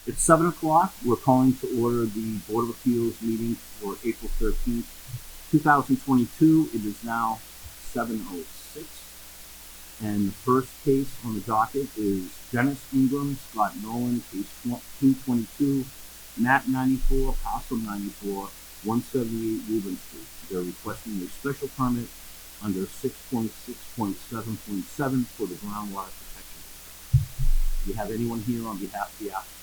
It's 7 o'clock. We're calling to order the Board of Appeals meeting for April 13th, 2022. It is now 7:06. And the first case on the docket is Dennis Ingram, Scott Nolan, case 222, map 94, parcel 94, 178 Woburn Street. They're requesting a special permit under 6.6.7.7 for the groundwater protection. Do you have anyone here on behalf of the applicant?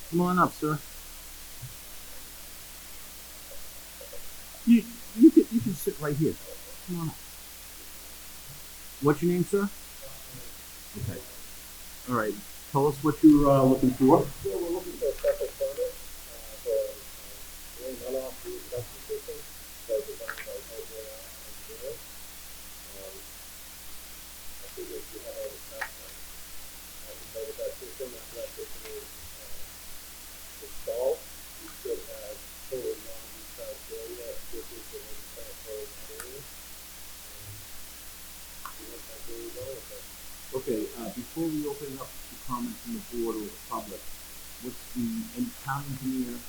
Come on up, sir. You can sit right here. Come on up. What's your name, sir? Okay. All right. Tell us what you're looking for. Yeah, we're looking for a special permit for doing runoff through the septic system. So designed by engineer. I figured you have all the facts on that system. After that system is installed, you should have total non-recharged area. This is the non-recharged area. Okay, before we open it up to comments from the board or the public, what's the town engineer and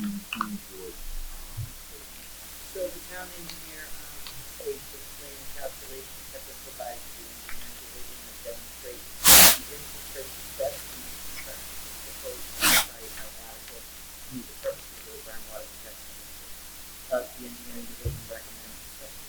the planning board? So the town engineer states that the plan and calculations have been provided to the engineering division that demonstrate the infiltration depth and concern proposed site are adequate to meet the purposes of the groundwater protection district. Thus, the engineering division recommends acceptance.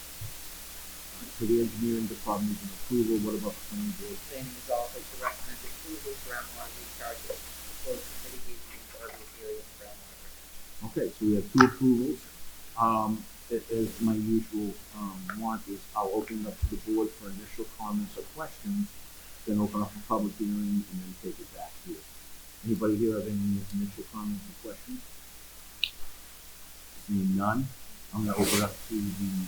So the engineering department is an approval. What about the planning board? Planning is also to recommend approval of groundwater recharges proposed to mitigate the impervious area of groundwater protection. Okay, so we have two approvals. As my usual want is, I'll open it up to the board for initial comments or questions, then open up a public hearing, and then take it back here. Anybody here have any initial comments or questions? Seeing none, I'm going to open it up to the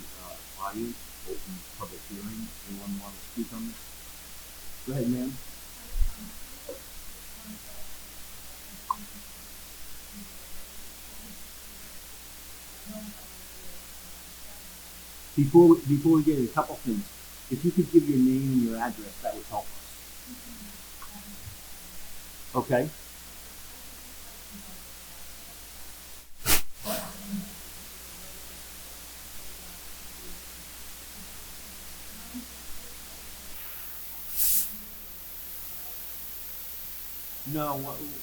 audience, open the public hearing. Anyone want to speak on this? Go ahead, ma'am. Before we get into a couple things, if you could give your name and your address, that would help us. Okay. No,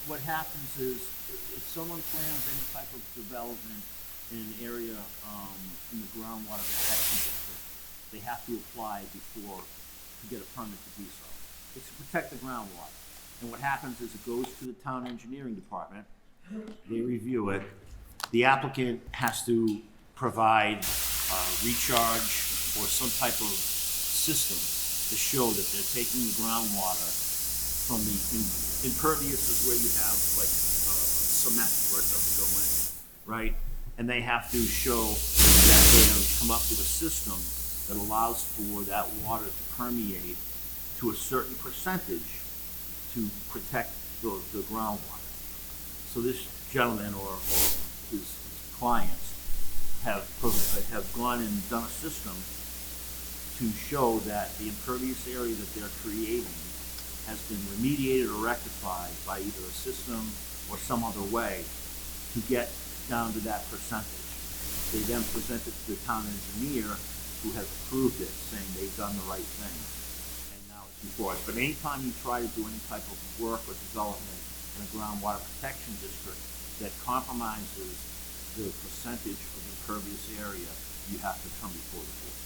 what happens is if someone plans any type of development in an area in the groundwater protection district, they have to apply before to get a permit to do so. It's to protect the groundwater. And what happens is it goes to the town engineering department, they review it, the applicant has to provide recharge or some type of system to show that they're taking the groundwater from the impervious is where you have like cement where it doesn't go in, right? And they have to show that they have come up with a system that allows for that water to permeate to a certain percentage to protect the groundwater. So this gentleman or his clients have gone and done a system to show that the impervious area that they're creating has been remediated or rectified by either a system or some other way to get down to that percentage. They then present it to the town engineer who has approved it, saying they've done the right thing. And now it's before us. But anytime you try to do any type of work or development in a groundwater protection district that compromises the percentage of impervious area, you have to come before the board.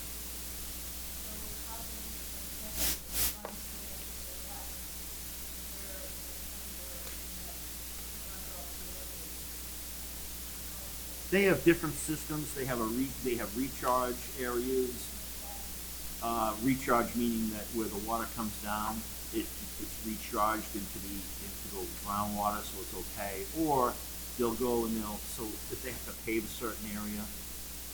They have different systems. They have recharge areas. Recharge meaning that where the water comes down, it's recharged into the groundwater, so it's okay. Or they'll go and so if they have to pave a certain area,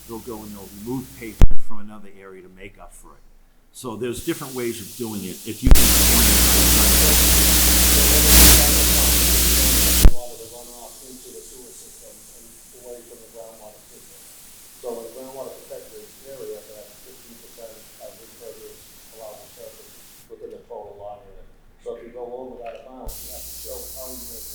they'll go and they'll remove pavement from another area to make up for it. So there's different ways of doing it. If you can explain it. So in the groundwater protected area, that 15% of impervious allowable surface within the total lot area. So if you go over that amount, you have to show how you're going to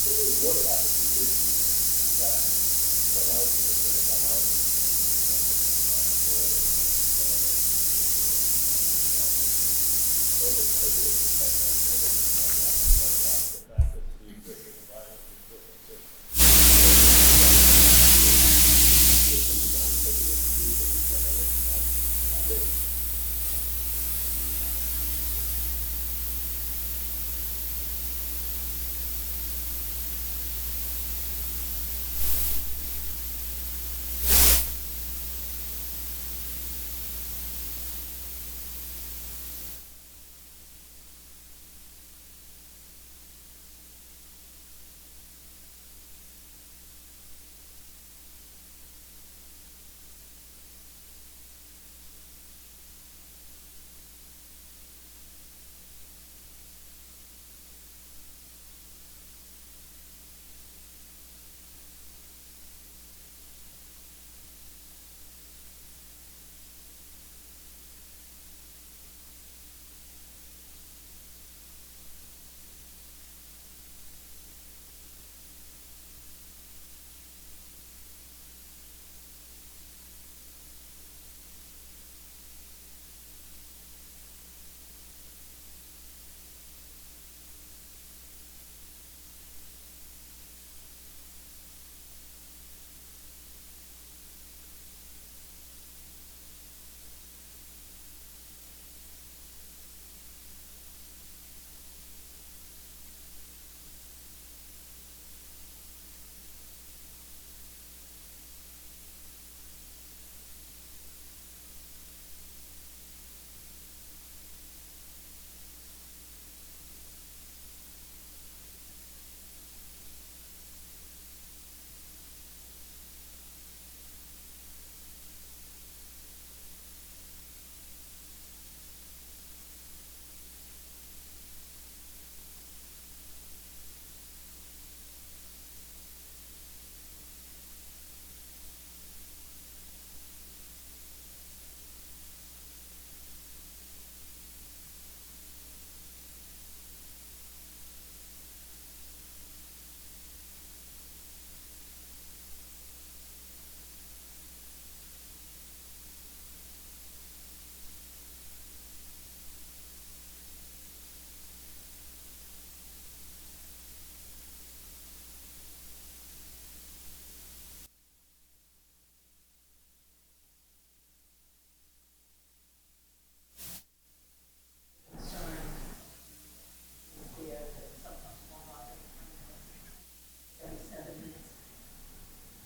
would have to be that. But I was going to say, those are kind of good to protect that thing and then that water right off the fact that the existing environment is different system. System design for the use of the generation, that's big.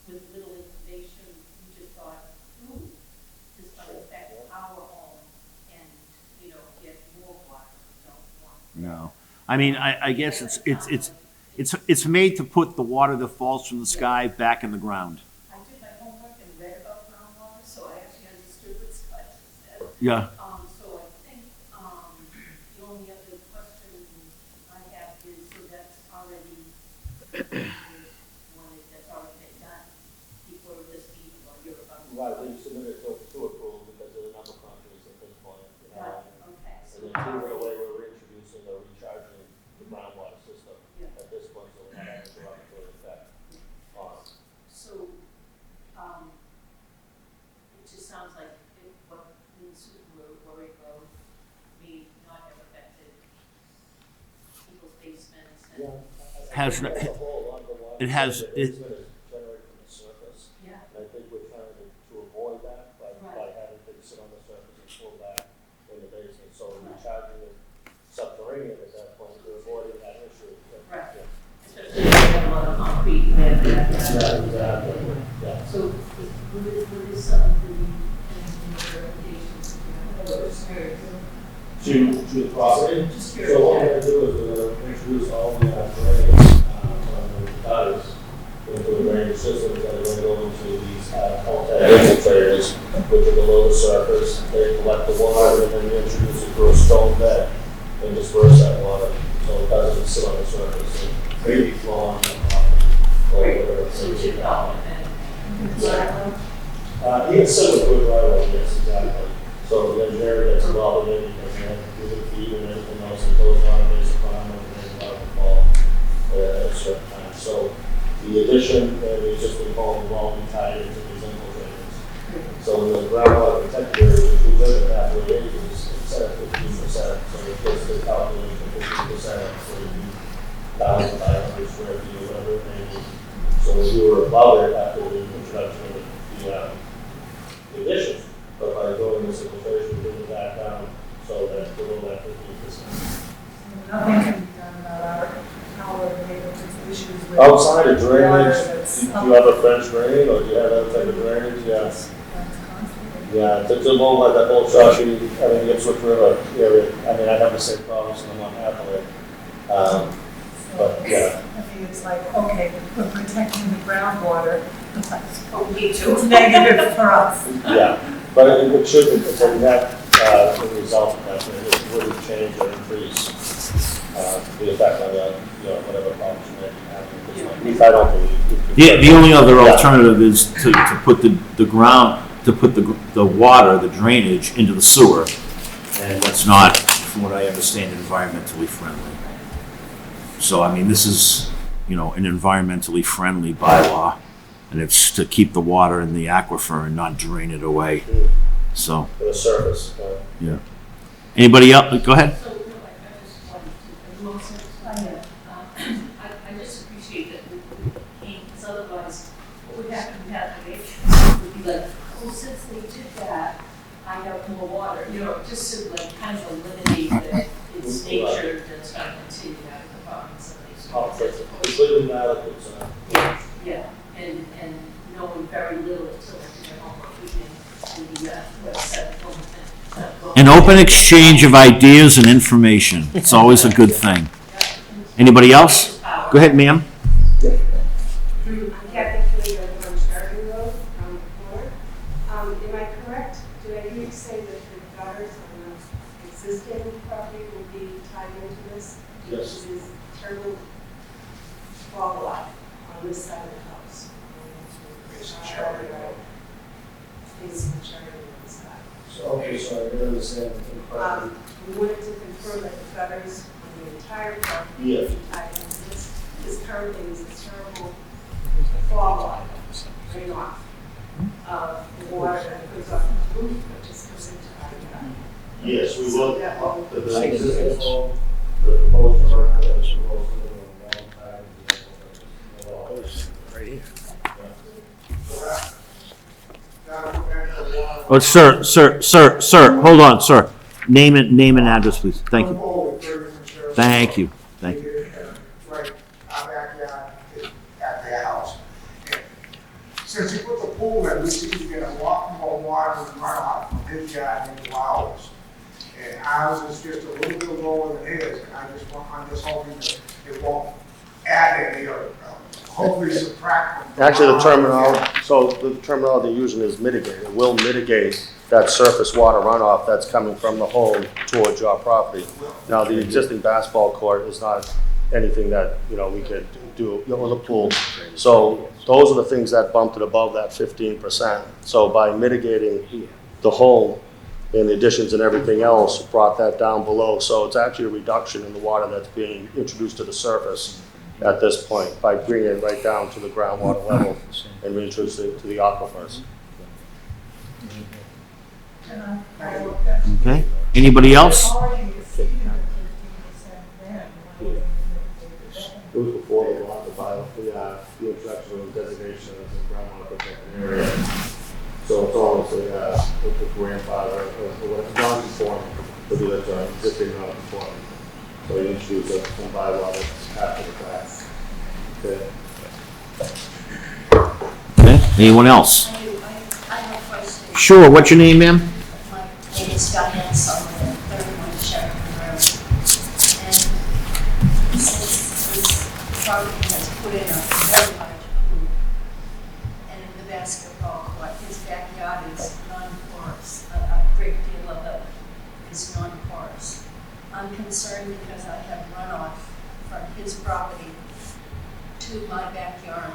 With little information, we just thought, ooh, this might affect our home and, get more water we don't want. No. I mean, I guess it's made to put the water that falls from the sky back in the ground. I did my homework and read about groundwater, so I actually understood what Scott just said. Yeah. So I think, the only other question I have is, so that's already, that's already been done before this meeting, or you're about to. Right, they submitted to approve because of the number crunches at this point. Right, okay. And then moving away, we're reintroducing or recharging the groundwater system Yeah. at this point, so we're not having to run into effect on. So, it just sounds like what these were worried about may not have affected people's basements and. Has I think as a whole, a lot of the water It has- that is generated from the surface. Yeah. And I think we're trying to avoid that by Right. having things sit on the surface and pull back in the basement. So Right. recharging it subterranean at that point, we're avoiding that issue. Right. Yeah. Especially if you have a lot of concrete there. Yeah, exactly. Yeah. So, what is some of the recommendations that you have? To the property. Just So what we're gonna do is we're gonna introduce all the drainage, from the gutters into the drainage systems that are gonna go into these, contact infiltrators, which are below the surface. They collect the water and then we introduce it through a stone bed and disperse that water. So it doesn't sit on the surface and maybe flow on the property or whatever. So chip out and. Yeah, similar to a driveway, yes, exactly. So the engineer gets involved in it because they have to do the feed and everything else that goes on based upon when the water fall at a certain time. the addition and the existing home will all be tied into these infiltrators. So in the groundwater protected area, if you live at halfway acres, it's set at 15%. So it gets the calculation of 15%, so you can 1,500 square feet or whatever it may be. So we were above it after the introduction of the addition, but by doing this infiltration, we bring it back down so that below that 15%. Nothing can be done about our neighborhood's issues with. Outside of drainage, water do you have a French drain or do you have that type of drainage? Yes. Yeah, it's a little like that old Shawshy, I mean, the Ipswich River area. I mean, I have the same problems in the Mount Hathaway. But yeah. I mean, it's like, okay, we're protecting the groundwater. Okay, It's negative for us. Yeah, but it should, it's a net result of that, it wouldn't change or increase the effect on the, whatever problems you may be having. At least I don't believe. The only other alternative is to put the ground, to put the water, the drainage into the sewer. And that's not, from what I understand, environmentally friendly. So, I mean, this is, an environmentally friendly bylaw. And it's to keep the water in the aquifer and not drain it away. So. For the surface. Yeah. Anybody else? Go ahead. So, no, I just wanted to, most of the time, I just appreciate that we came, because otherwise, what would happen, we have to make, would be like, oh, since they did that, I have more water, just to like kind of eliminate that it's nature that's going to continue having the problems that they It's completely inadequate, so. Yeah, and knowing very little until I get home reading the website. An open exchange of ideas and information. It's always a good thing. Anybody else? Go ahead, ma'am. I'm Kathy Killian on Sheridan Road, on the floor. Am I correct? Did I hear you say that the gutters on the existing property will be tied into this? Yes. Which is turtle fall off on this side of the house. Facing Sheridan Road. Facing Sheridan Road side. Okay, so I didn't understand the property. We wanted to confirm that the gutters on the entire property Yeah. will be tied into this. This currently is a terrible fall off, drain off of the water that goes off the roof, that just goes into our yard. Yes, we So will. that will, The existing home, the proposed structure is supposed to be on the wrong side. Right here. Oh, sir, hold on, sir. Name and address, please. Thank you. Thank you. Thank you. Right, our backyard is at their house. And since he put the pool in, we seem to get a lot more water and runoff from his yard into ours. And ours is just a little bit lower than his, and I'm just hoping that it won't add any or hopefully subtract. Actually, the terminology they're using is mitigate. It will mitigate that surface water runoff that's coming from the home towards your property. Now, the existing basketball court is not anything that, we could do, or the pool. So those are the things that bumped it above that 15%. So by mitigating the home and the additions and everything else, brought that down below. So it's actually a reduction in the water that's being introduced to the surface at this point by bringing it right down to the groundwater level and reintroduce it to the aquifers. Okay. Anybody else? Already exceeded the 15% then. It was before the law, the introduction of designation as a groundwater protected area. So it's almost a grandfather, or whatever, non-conforming, would be the term, existing non-conforming. So you introduce a bylaw that's after the fact. Okay. Okay. Anyone else? I have a question. Sure. What's your name, ma'am? My name is Diane Sullivan, 31 Sheridan Road. And since this property has put in a very large pool, and in the basketball court, his backyard is non-porous. A great deal of it is non-porous. I'm concerned because I have runoff from his property to my backyard,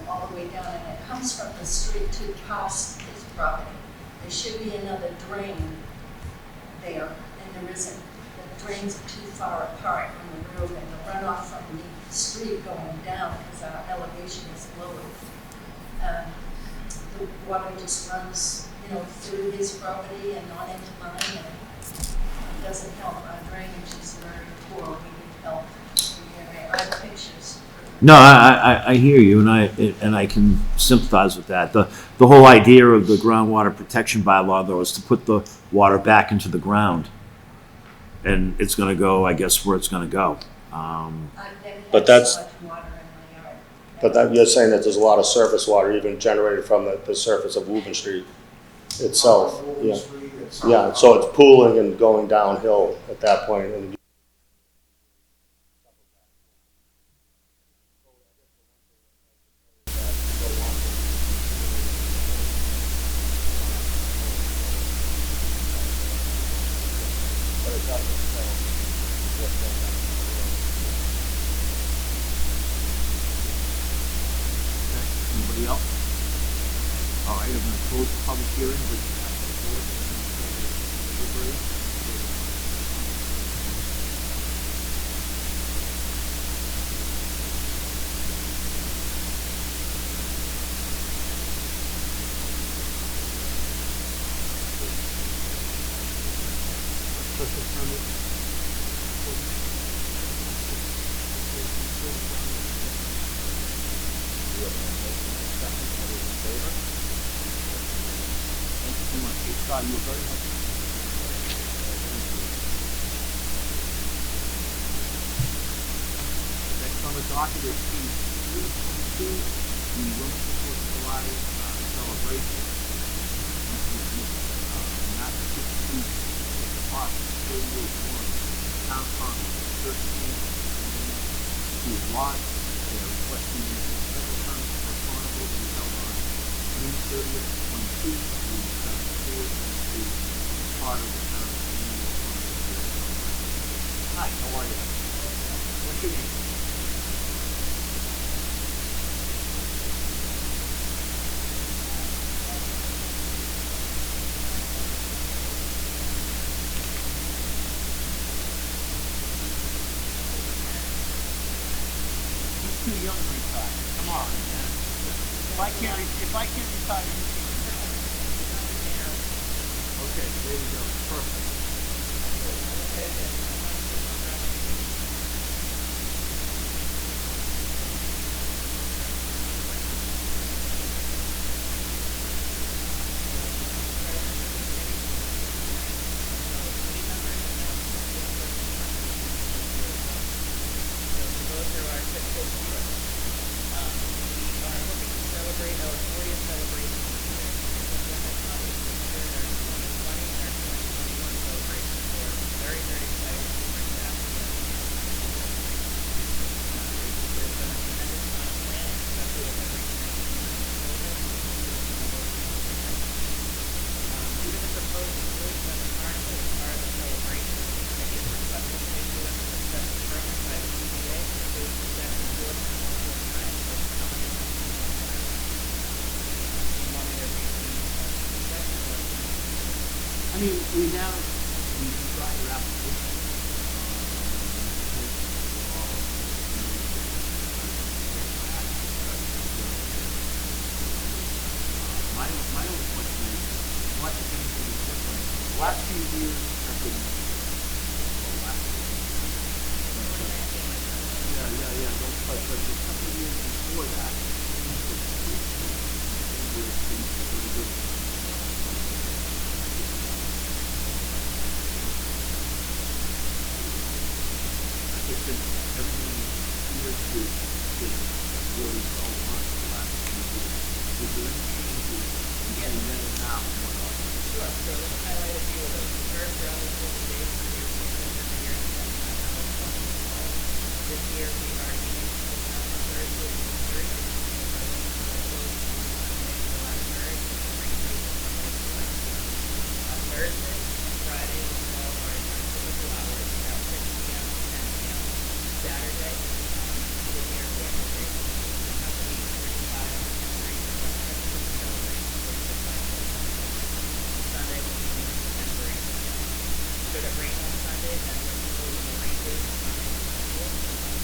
all the way down, and it comes from the street to past his property. There should be another drain there, and there isn't. The drains are too far apart from the road, and the runoff from the street going down, because our elevation water just runs, through his property and not into mine, and it doesn't help. Our drainage is very poor. We need help. I have pictures. No, I hear you, and I can sympathize with that. The whole idea of the groundwater protection bylaw, though, is to put the water back into the ground, and it's going to go, I guess, where it's going to go. I've never But had that's- so much water in my yard. But that, you're saying that there's a lot of surface water even generated from the surface of Woburn Street itself. Woburn Yeah, Street and yeah, so it's pooling and going downhill at that point. And Anybody else? All right, I'm going to close the public hearing, but you have the board and deliberate. Special permit. Thank you so much. Hey, Scott, you were very helpful. Next on the docket is case 322, the Wilmington 4th of July celebration. Massachusetts Park, 38-1, Town Farm, 13, to watch. They are requesting a special permit for carnival to be held on June 30th, 22, through 4th, part of the town's annual carnival. Hi, how are you? What's your name? He's too young to retire. Come on, man. If I can't retire, you can. Okay, there you go. Perfect. I mean, we now, we try your application. My only question is, what if anything is different? The last few years have been, yeah, but the couple of years before that, it's been pretty good. It's been everything appears to really well run the last few years. Is there any changes between then and now and what are? Sure, so let's highlight a few of those. The first relative to days for your system in the year 2012. This year we are aiming to open up on Thursday and Thursday. Thursday and Friday will all our typical hours at 6 p.m. to 10 p.m. Saturday, the year Wednesday, we have 8:45 and 3 celebration. Sunday will be 10:30. Should it rain on Sunday, then we'll close the rain date on Monday.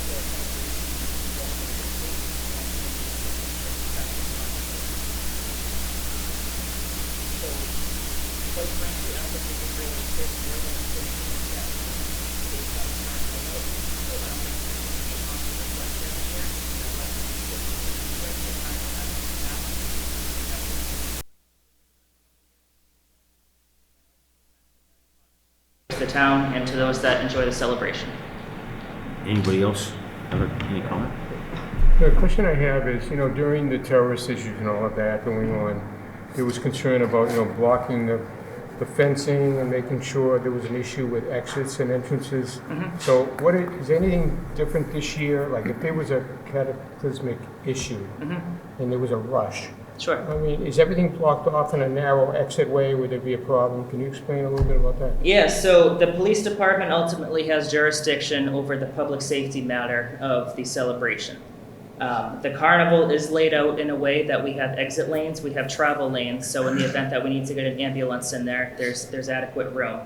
So, quite frankly, I don't think we can really fit more than a 15 based on the current layout. So I don't think there's any conflict of left down here, unless the rest of the time we'll have to happen. To the town and to those that enjoy the celebration. Anybody else have any comment? The question I have is, during the terrorist issues and all of that going on, there was concern about, blocking the fencing and making sure there was an issue with exits and entrances. Mm-hmm. So is anything different this year? Like if there was a cataclysmic issue and there was a rush, Sure. I mean, is everything blocked off in a narrow exit way? Would there be a problem? Can you explain a little bit about that? Yeah, so the police department ultimately has jurisdiction over the public safety matter of the celebration. The carnival is laid out in a way that we have exit lanes, we have travel lanes, so in the event that we need to get an ambulance in there, there's adequate room.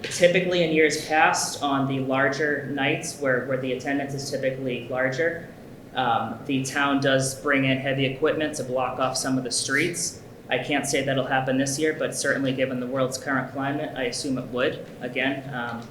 Typically in years past, on the larger nights where the attendance is typically larger, the town does bring in heavy equipment to block off some of the streets. I can't say that'll happen this year, but certainly given the world's current climate, I assume it would. Again,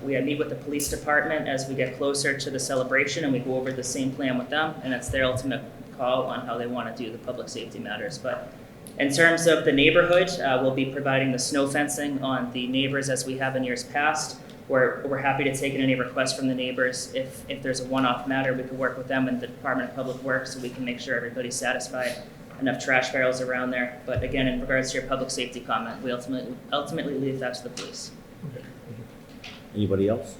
we meet with the police department as we get closer to the celebration and we go over the same plan with them, and it's their ultimate call on how they want to do the public safety matters. But in terms of the neighborhood, we'll be providing the snow fencing on the neighbors as we have in years past. We're happy to take in any requests from the neighbors. If there's a one-off matter, we could work with them and the Department of Public Works so we can make sure everybody's satisfied. Enough trash barrels around there. But again, in regards to your public safety comment, we ultimately leave that to the police. Anybody else?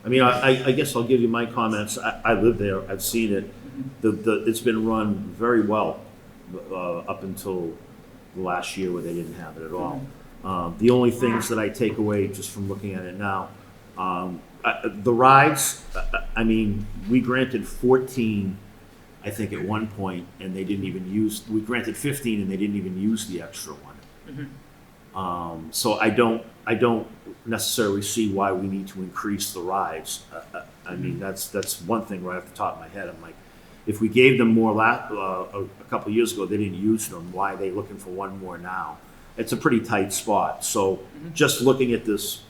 I mean, I guess I'll give you my comments. I live there. I've seen it. It's been run very well up until the last year where they didn't have it at all. The only things that I take away just from looking at it now, the rides, I mean, we granted 14, I think at one point, and they didn't even we granted 15 and they didn't even use the extra one. Mm-hmm. So I don't necessarily see why we need to increase the rides. I mean, that's one thing right off the top of my head. I'm like, if we gave them more a couple of years ago, they didn't use them. Why are they looking for one more now? It's a pretty tight spot. So just looking at this,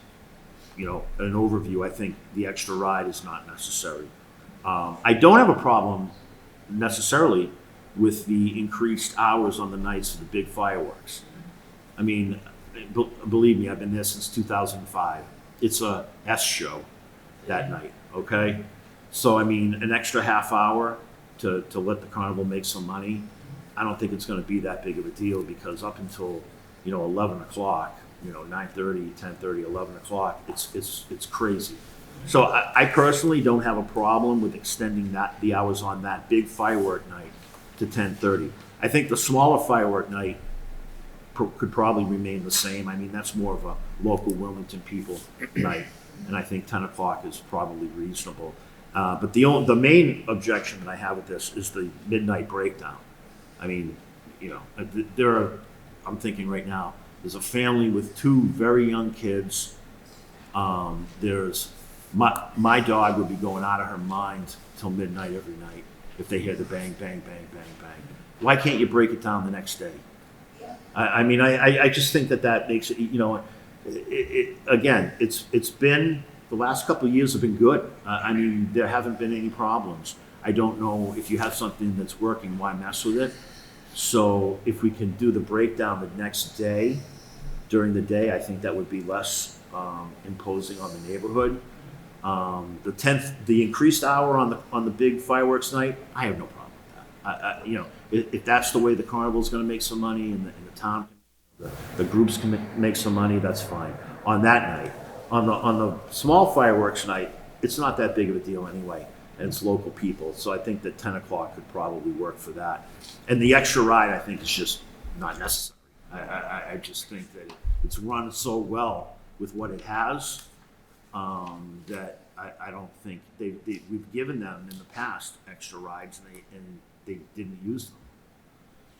an overview, I think the extra ride is not necessary. I don't have a problem necessarily with the increased hours on the nights of the big fireworks. I mean, believe me, I've been there since 2005. It's a S show that night, okay? So, I mean, an extra half hour to let the carnival make some money, I don't think it's gonna be that big of a deal because up until, 11 o'clock, 9:30, 10:30, 11 o'clock, it's crazy. So I personally don't have a problem with extending the hours on that big firework night to 10:30. I think the smaller firework night could probably remain the same. I mean, that's more of a local Wilmington people night, and I think 10 o'clock is probably reasonable. But the main objection that I have with this is the midnight breakdown. I mean, I'm thinking right now, there's a family with 2 very young kids. There's my dog would be going out of her mind till midnight every night if they hear the bang, bang, bang, bang, bang. Why can't you break it down the next day? I mean, I just think that makes it, again, it's been, the last couple of years have been good. I mean, there haven't been any problems. I don't know if you have something that's working, why mess with it? So if we can do the breakdown the next day, during the day, I think that would be less imposing on the neighborhood. The increased hour on the big fireworks night, I have no problem with that. If that's the way the carnival is going to make some money and the town, the groups can make some money, that's fine. On that night, on the small fireworks night, it's not that big of a deal anyway, and it's local people. So I think that 10 o'clock could probably work for that. And the extra ride, I think, is just not necessary. I just think that it's run so well with what it has that I don't think we've given them in the past extra rides and they didn't use them.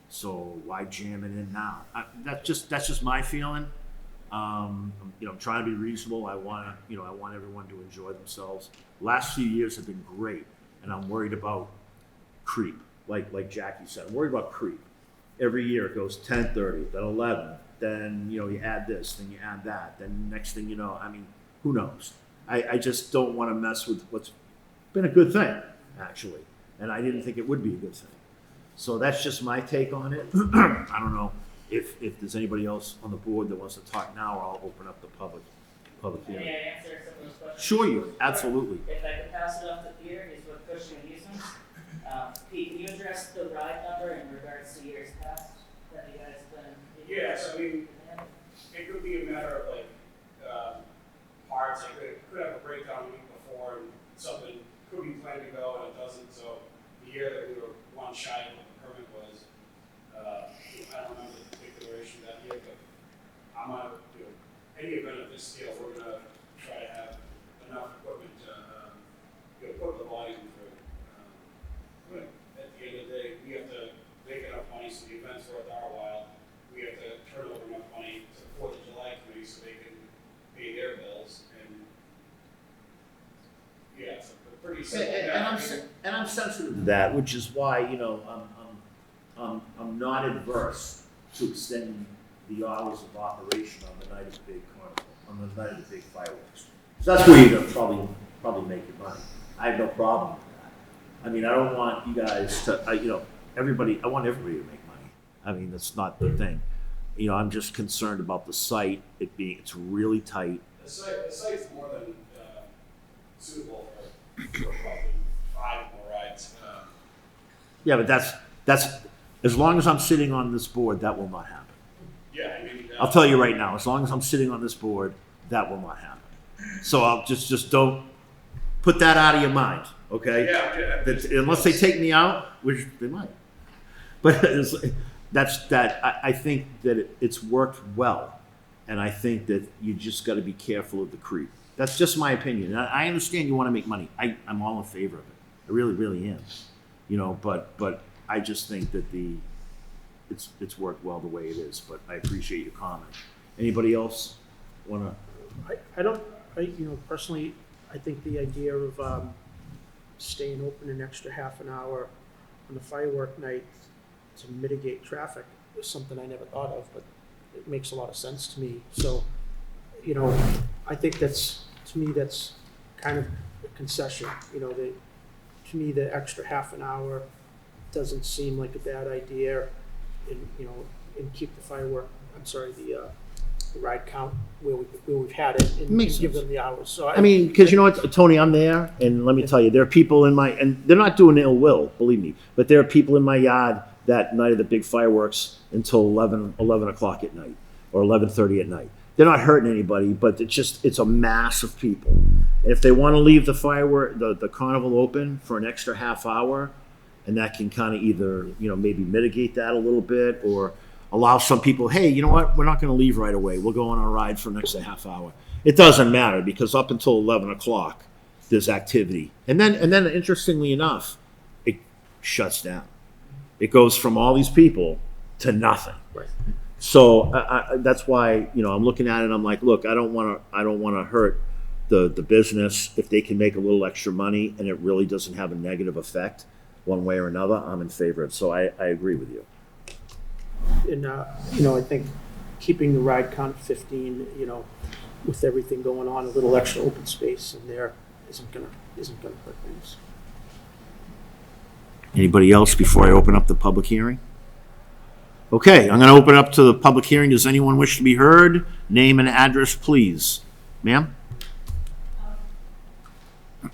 So why jam it in now? That's just my feeling. I'm trying to be reasonable. I want everyone to enjoy themselves. Last few years have been great, and I'm worried about creep. Like Jackie said, I'm worried about creep. Every year it goes 10:30, then 11, then you add this, then you add that, then next thing you know, who knows? I just don't want to mess with what's been a good thing, actually, and I didn't think it would be a good thing. So that's just my take on it. I don't know if there's anybody else on the board that wants to talk now, or I'll open up the public hearing. May I answer some of those questions? Sure, absolutely. If I could pass it off to Peter, he's with Cushing and Eastman. Pete, can you address the ride number in regards to years past that you guys been? Yes, I mean, it could be a matter of parts. It could have a breakdown the week before, and something could be planned to go and it doesn't. So the year that we were one shy of what the permit was, I don't remember the particular issue that year, but I'm on any event of this scale, we're gonna try to have enough equipment to put the volume through. But at the end of the day, we have to make enough money so the event's worth our while. We have to turn over enough money to the 4th of July committee so they can pay their bills. And yeah, it's a pretty simple. And I'm sensitive to that, which is why I'm not adverse to extending the hours of operation on the night of the big carnival, on the night of the big fireworks. So that's where you're gonna probably make your money. I have no problem with that. I mean, I don't want you guys to, I want everybody to make money. That's not the thing. I'm just concerned about the site, it's really tight. The site's more than suitable for probably 5 more rides. Yeah, but that's, as long as I'm sitting on this board, that will not happen. Yeah, I'll tell you right now, as long as I'm sitting on this board, that will not happen. So I'll just don't put that out of your mind, okay? Yeah. Unless they take me out, which they might. But I think that it's worked well, and I think that you just got to be careful of the creep. That's just my opinion. I understand you want to make money. I'm all in favor of it. I really, really am. But I just think that it's worked well the way it is. But I appreciate your comment. Anybody else want to? Personally, I think the idea of staying open an extra half an hour on the firework night to mitigate traffic is something I never thought of, but it makes a lot of sense to me. So, I think that's kind of a concession. To me, the extra half an hour doesn't seem like a bad idea, and keep the ride count where we've had it, and Makes give sense. them the hours. So Because you know what, Tony, I'm there, and let me tell you, there are people and they're not doing ill will, believe me, but there are people in my yard that night of the big fireworks until 11 o'clock at night, or 11:30 at night. They're not hurting anybody, but it's a mass of people. And if they want to leave the carnival open for an extra half hour, and that can kind of either, maybe mitigate that a little bit, or allow some people, hey, you know what, we're not going to leave right away. We'll go on our ride for an extra half hour. It doesn't matter, because up until 11 o'clock, there's activity. And then interestingly enough, it shuts down. It goes from all these people to nothing. Right. So that's why, I'm looking at it and I'm like, look, I don't want to hurt the business. If they can make a little extra money and it really doesn't have a negative effect one way or another, I'm in favor of it. So I agree with you. And I think keeping the ride count 15, with everything going on, a little extra open space in there isn't gonna hurt things. Anybody else before I open up the public hearing? Okay, I'm going to open up to the public hearing. Does anyone wish to be heard? Name and address, please. Ma'am?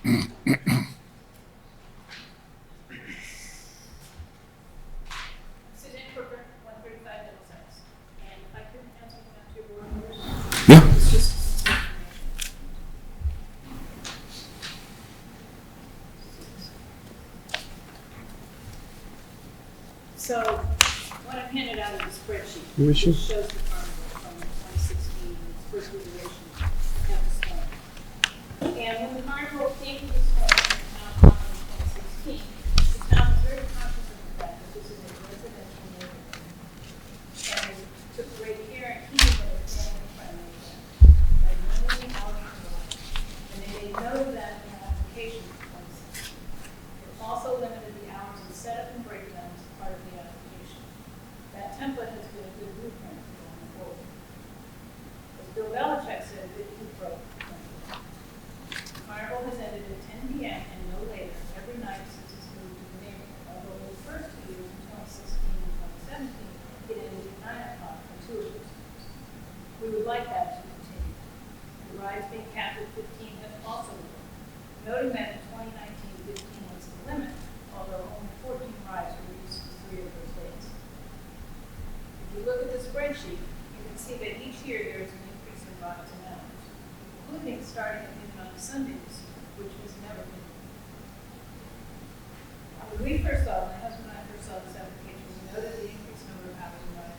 Suzanne Crooker, 135 Middlesex. And if I could have something up to your board members? Yeah. It's just some information. So, what I've handed out is a spreadsheet. Who is she? Which shows the carnival from 2016, its first iteration at this point. And when the carnival came to this point, in 2016, the town was very conscious of the fact that this is a residential neighborhood. And we took great care in keeping it family friendly application was. It also limited the hours of setup and breakdown as part of the application. That template has been a good blueprint for going forward. As Bill Belichick said, it broke. Carnival has ended at 10 p.m. and no later every night since its move to the neighborhood. Although in the first 2 years, in 2016 and 2017, it ended at 9 o'clock for 2 of those years. We would like that to continue. The rides being capped at 15 have also worked, noting that in 2019, 15 was the limit, although only 14 rides were used for 3 of those days. If you look at the spreadsheet, you can see that each year there is an increase in rides and hours, including starting at noon on Sundays, which has never been. When we first saw, my husband and I first saw this application, we noted the increased number of hours and rides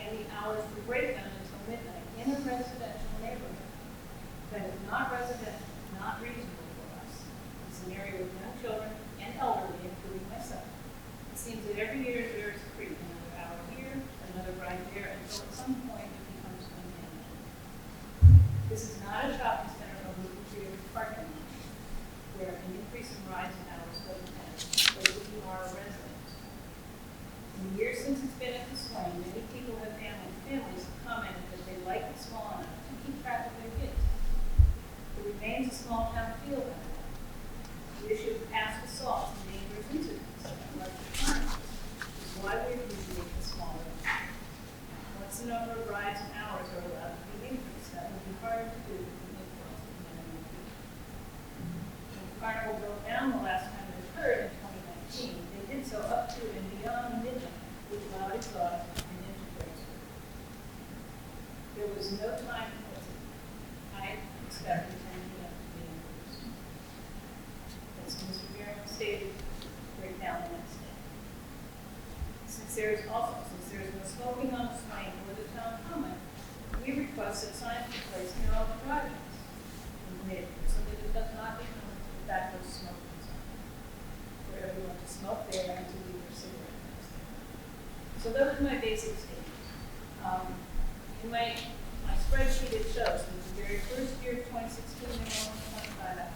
and the hours for breakdown until midnight in a residential neighborhood that is not residential, not reasonable for us. It's an area with young children and elderly, including myself. It seems that every year there is a creep, another hour here, another ride there, until at some point it becomes unmanageable. This is not a shopping center or movie theater parking lot, where an increase in rides and hours doesn't matter, but if you are a resident. In the years since it's been at the Swain, many people have families have commented that they like it small enough to keep track of their kids. It remains a small town feel that way. The issue of past assaults and dangerous incidents, like the carnival, is why we appreciate the smaller. Once the number of rides and hours are allowed to be increased, that would be hard to do with the influence of the minimum fee. When the carnival broke down the last time it occurred in 2019, they did so up to and beyond midnight with loud exhaust and interference. There was no time limit. I expected 10 p.m. to be increased. As Mr. Barron stated, break down the next day. Since there is no smoking on the Swain or the town common, we request that signs be placed near all the garages in the neighborhood so that it does not become a backdoor smoking zone for everyone to smoke there and to leave their cigarettes. So those are my basic statements. In my spreadsheet, it shows that the very first year of 2016, there were only 25 hours.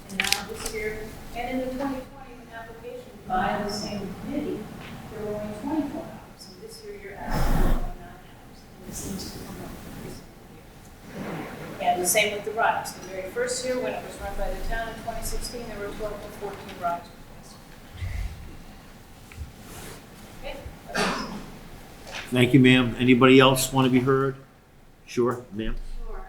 And now this year, and in the 2020 application by the same committee, there were only 24 hours. And this year, you're asking for 29 hours. And it seems to come up increasingly here. And the same with the rides. The very first year, when it was run by the town in 2016, there were 12 or 14 rides. Okay. Thank you, ma'am. Anybody else want to be heard? Sure, ma'am. Sure.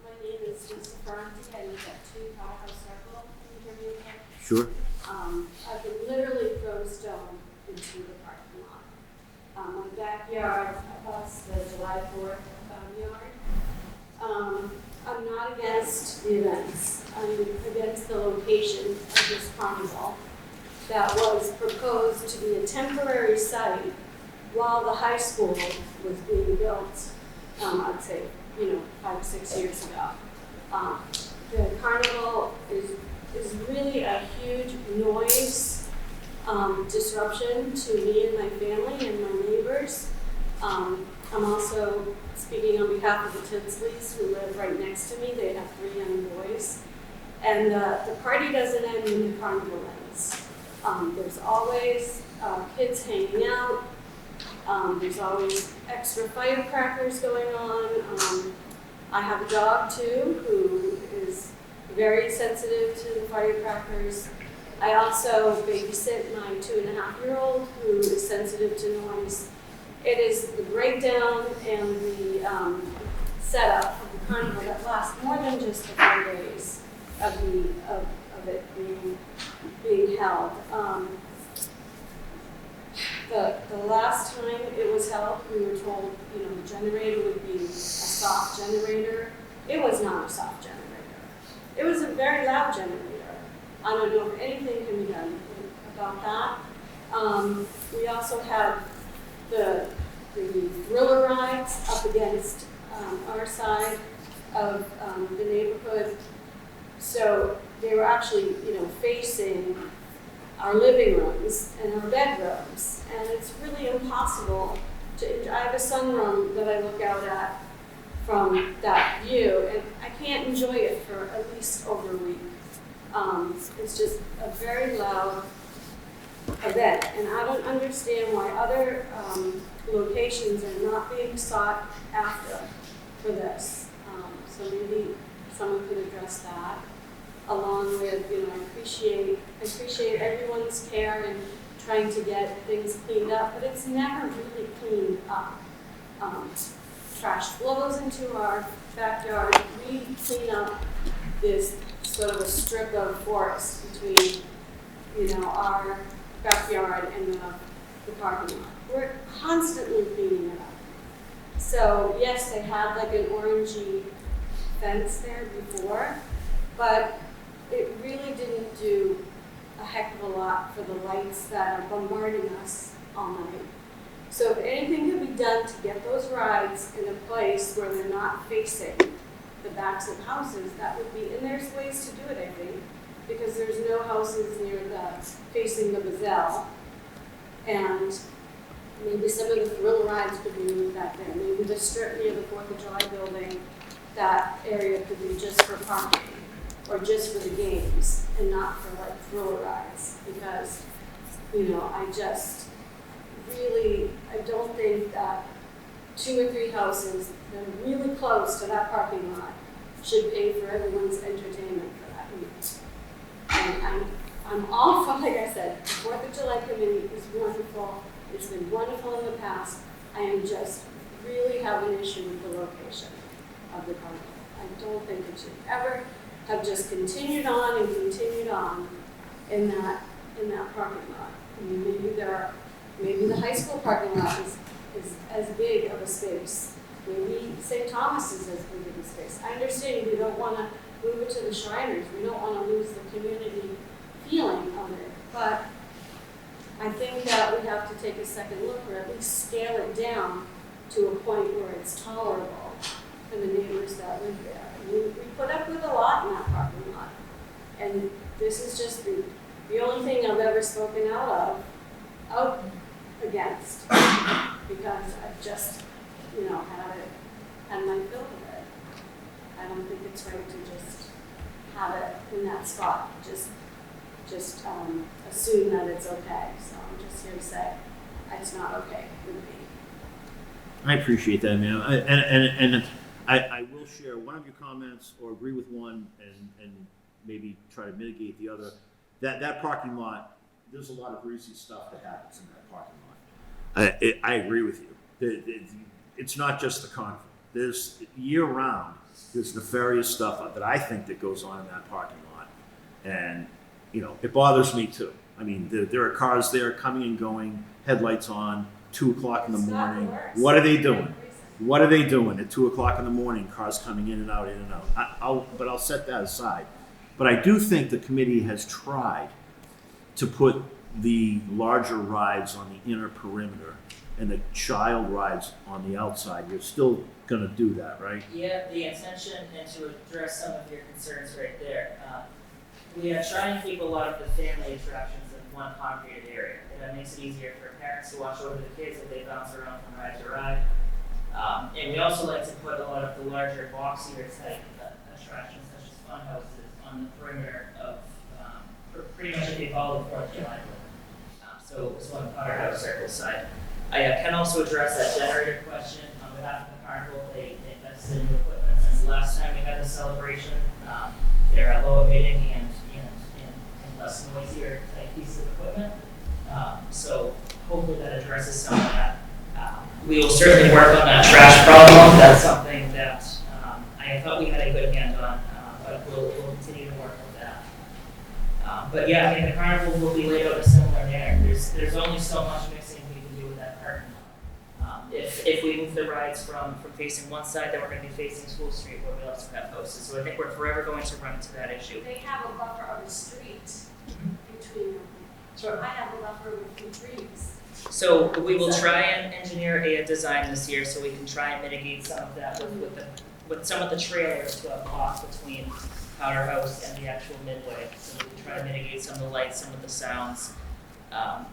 My name is Lisa Ferranti. I live at 2 Powerhouse Circle in Wilmington. Sure. I've been literally thrown stone into the parking lot. My backyard across the July 4th yard. I'm not against the events. I'm against the location of this carnival that was proposed to be a temporary site while the high school was being built, I'd say, 5 or 6 years ago. The carnival is really a huge noise disruption to me and my family and my neighbors. I'm also speaking on behalf of the Tinsleys who live right next to me. They have 3 young boys. And the party doesn't end when the carnival ends. There's always kids hanging out. There's always extra firecrackers going on. I have a dog too who is very sensitive to the firecrackers. I also babysit my 2.5-year-old who is sensitive to noise. It is the breakdown and the setup of the carnival that lasts more than just the 4 days of it being held. The last time it was held, we were told, the generator would be a soft generator. It was not a soft generator. It was a very loud generator. I don't know if anything can be done about that. We also have the thriller rides up against our side of the neighborhood. So they were actually, facing our living rooms and our bedrooms. And it's really impossible I have a sunroom that I look out at from that view, and I can't enjoy it for at least over a week. It's just a very loud event, and I don't understand why other locations are not being sought after for this. So maybe someone could address that, along with, I appreciate everyone's care in trying to get things cleaned up, but it's never really cleaned up. Trash flows into our backyard. We clean up this sort of a strip of forest between, our backyard and the parking lot. We're constantly cleaning it up. So yes, they had like an orangey fence there before, but it really didn't do a heck of a lot for the lights that are bombarding us all night. So if anything could be done to get those rides in a place where they're not facing the backs of houses, that would be, and there's ways to do it, I think, because there's no houses near facing the Gazelle, and maybe some of the thrill rides could be moved back there. Maybe the strip near the 4th of July building, that area could be just for parking, or just for the games, and not for like thrill rides, because, I don't think that 2 or 3 houses that are really close to that parking lot should pay for everyone's entertainment for that week. And I'm all for, like I said, the 4th of July committee is wonderful. It's been wonderful in the past. I am just really have an issue with the location of the carnival. I don't think it should ever have just continued on in that parking lot. I mean, maybe the high school parking lot is as big of a space. Maybe St. Thomas is as big of a space. I understand we don't want to move it to the Shriners. We don't want to lose the community feeling of it. But I think that we have to take a second look, or at least scale it down to a point where it's tolerable for the neighbors that live there. I mean, we put up with a lot in that parking lot. And this is just the only thing I've ever spoken out against, because I've just, had my fill of it. I don't think it's right to just have it in that spot, just assume that it's okay. So I'm just here to say it's not okay with me. I appreciate that, man. And I will share one of your comments, or agree with one, and maybe try to mitigate the other. That parking lot, there's a lot of greasy stuff that happens in that parking lot. I agree with you. It's not just the carnival. There's year round, there's nefarious stuff that I think that goes on in that parking lot. And, it bothers me too. I mean, there are cars there coming and going, headlights on, 2 o'clock in the morning. What are they doing? What are they doing at 2 o'clock in the morning? Cars coming in and out, in and out. But I'll set that aside. But I do think the committee has tried to put the larger rides on the inner perimeter and the child rides on the outside. You're still going to do that, right? Yeah, the intention, and to address some of your concerns right there, we are trying to keep a lot of the family attractions in one congregated area. And that makes it easier for parents to watch over the kids as they bounce around from ride to ride. And we also like to put a lot of the larger boxier type attractions, such as fun houses, on the perimeter of pretty much if they follow the 4th of July. So it's on the Potter Circle side. I can also address that generator question on behalf of the carnival. They invested in new equipment since the last time we had the celebration. They're low emitting and less noisier type pieces of equipment. So hopefully that addresses some of that. We will certainly work on that trash problem. That's something that I thought we had a good hand on, but we'll continue to work with that. But yeah, I think the carnival will be laid out in a similar manner. There's only so much mixing we can do with that parking lot. If we move the rides from facing one side, then we're going to be facing School Street, where we also have houses. So I think we're forever going to run into that issue. They have a buffer of the street between them. Sure. I have a buffer between trees. So we will try and engineer a design this year so we can try and mitigate some of that with some of the trailers to have off between Powder House and the actual midway. So we can try to mitigate some of the lights, some of the sounds.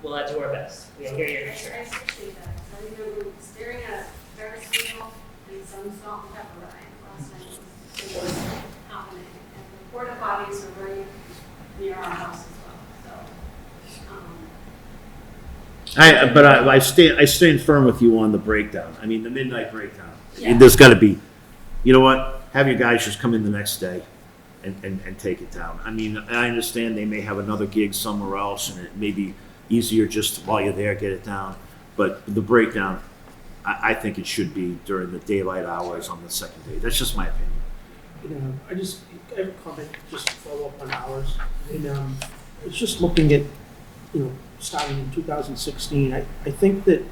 We'll do our best. We hear your I concerns. appreciate that. I remember staring at a Ferris wheel need some salt and pepper, right? Last night it was happening. And the porta potties are right near our house as well, so. I stand firm with you on the breakdown. I mean, the midnight breakdown. Yeah. There's gotta be, you know what? Have your guys just come in the next day and take it down. I mean, I understand they may have another gig somewhere else and it may be easier just while you're there, get it down. But the breakdown, I think it should be during the daylight hours on the second day. That's just my opinion. You know, I have a comment, just to follow up on hours. And it's just looking at, you know, starting in 2016, I think that,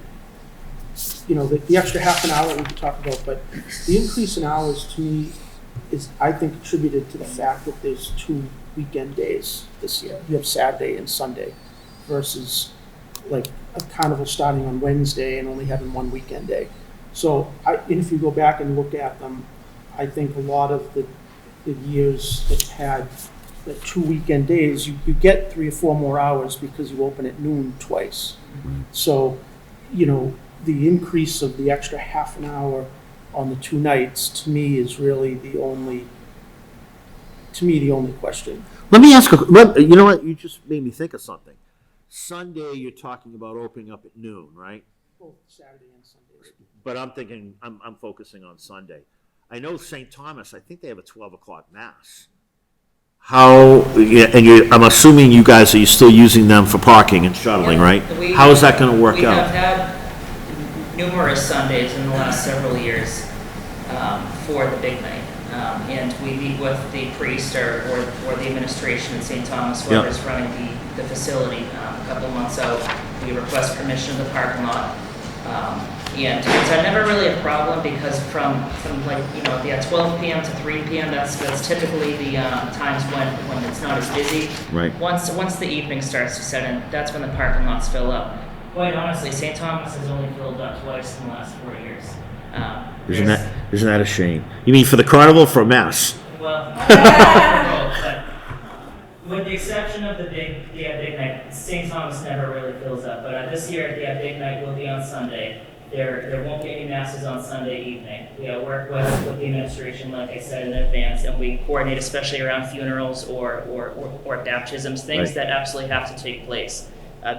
you know, the extra half an hour we could talk about, but the increase in hours to me is, I think, attributed to the fact that there's 2 weekend days this year. You have Saturday and Sunday versus like a carnival starting on Wednesday and only having 1 weekend day. So and if you go back and look at them, I think a lot of the years that had the 2 weekend days, you get 3 or 4 more hours because you open at noon twice. So, you know, the increase of the extra half an hour on the 2 nights, to me, is really the only question. Let me ask you know what? You just made me think of something. Sunday, you're talking about opening up at noon, right? Both Saturday and Sundays. But I'm thinking, I'm focusing on Sunday. I know St. Thomas, I think they have a 12 o'clock mass. I'm assuming you guys are still using them for parking and shuttling, right? How is that gonna work We out? have had numerous Sundays in the last several years for the big night. And we meet with the priest or the administration in St. Thomas, whoever's running the facility, a couple of months out. We request permission of the parking lot. And it's never really a problem because from like, you know, 12 p.m. to 3 p.m., that's typically the times when it's not as busy. Right. Once the evening starts to set in, that's when the parking lots fill up. Quite honestly, St. Thomas has only filled up twice in the last 4 years. Isn't that a shame? You mean for the carnival or for mass? Well, but with the exception of the big night, St. Thomas never really fills up. But this year, the big night will be on Sunday. There won't be any masses on Sunday evening. We work with the administration, like I said, in advance, and we coordinate, especially around funerals or baptisms, things that absolutely have to take place.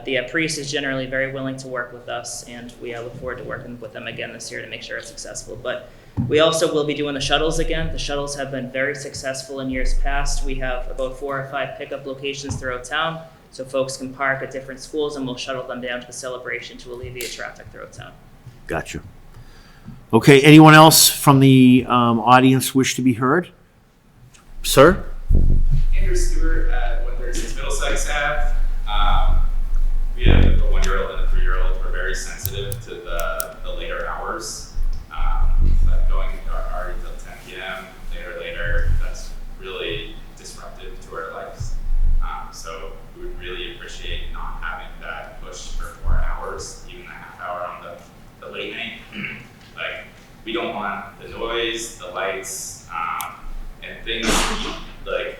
The priest is generally very willing to work with us, and we look forward to working with them again this year to make sure it's successful. But we also will be doing the shuttles again. The shuttles have been very successful in years past. We have about 4 or 5 pickup locations throughout town, so folks can park at different schools, and we'll shuttle them down to the celebration to alleviate traffic throughout town. Gotcha. Okay, anyone else from the audience wish to be heard? Sir? Andrew Stewart at 136 Middlesex Ave. We have a 1-year-old and a 3-year-old. We're very sensitive to the later hours. Like going already till 10 p.m., later, that's really disruptive to our lives. So we would really appreciate not having that push for 4 hours, even a half hour on the late night. Like, we don't want the noise, the lights, and things like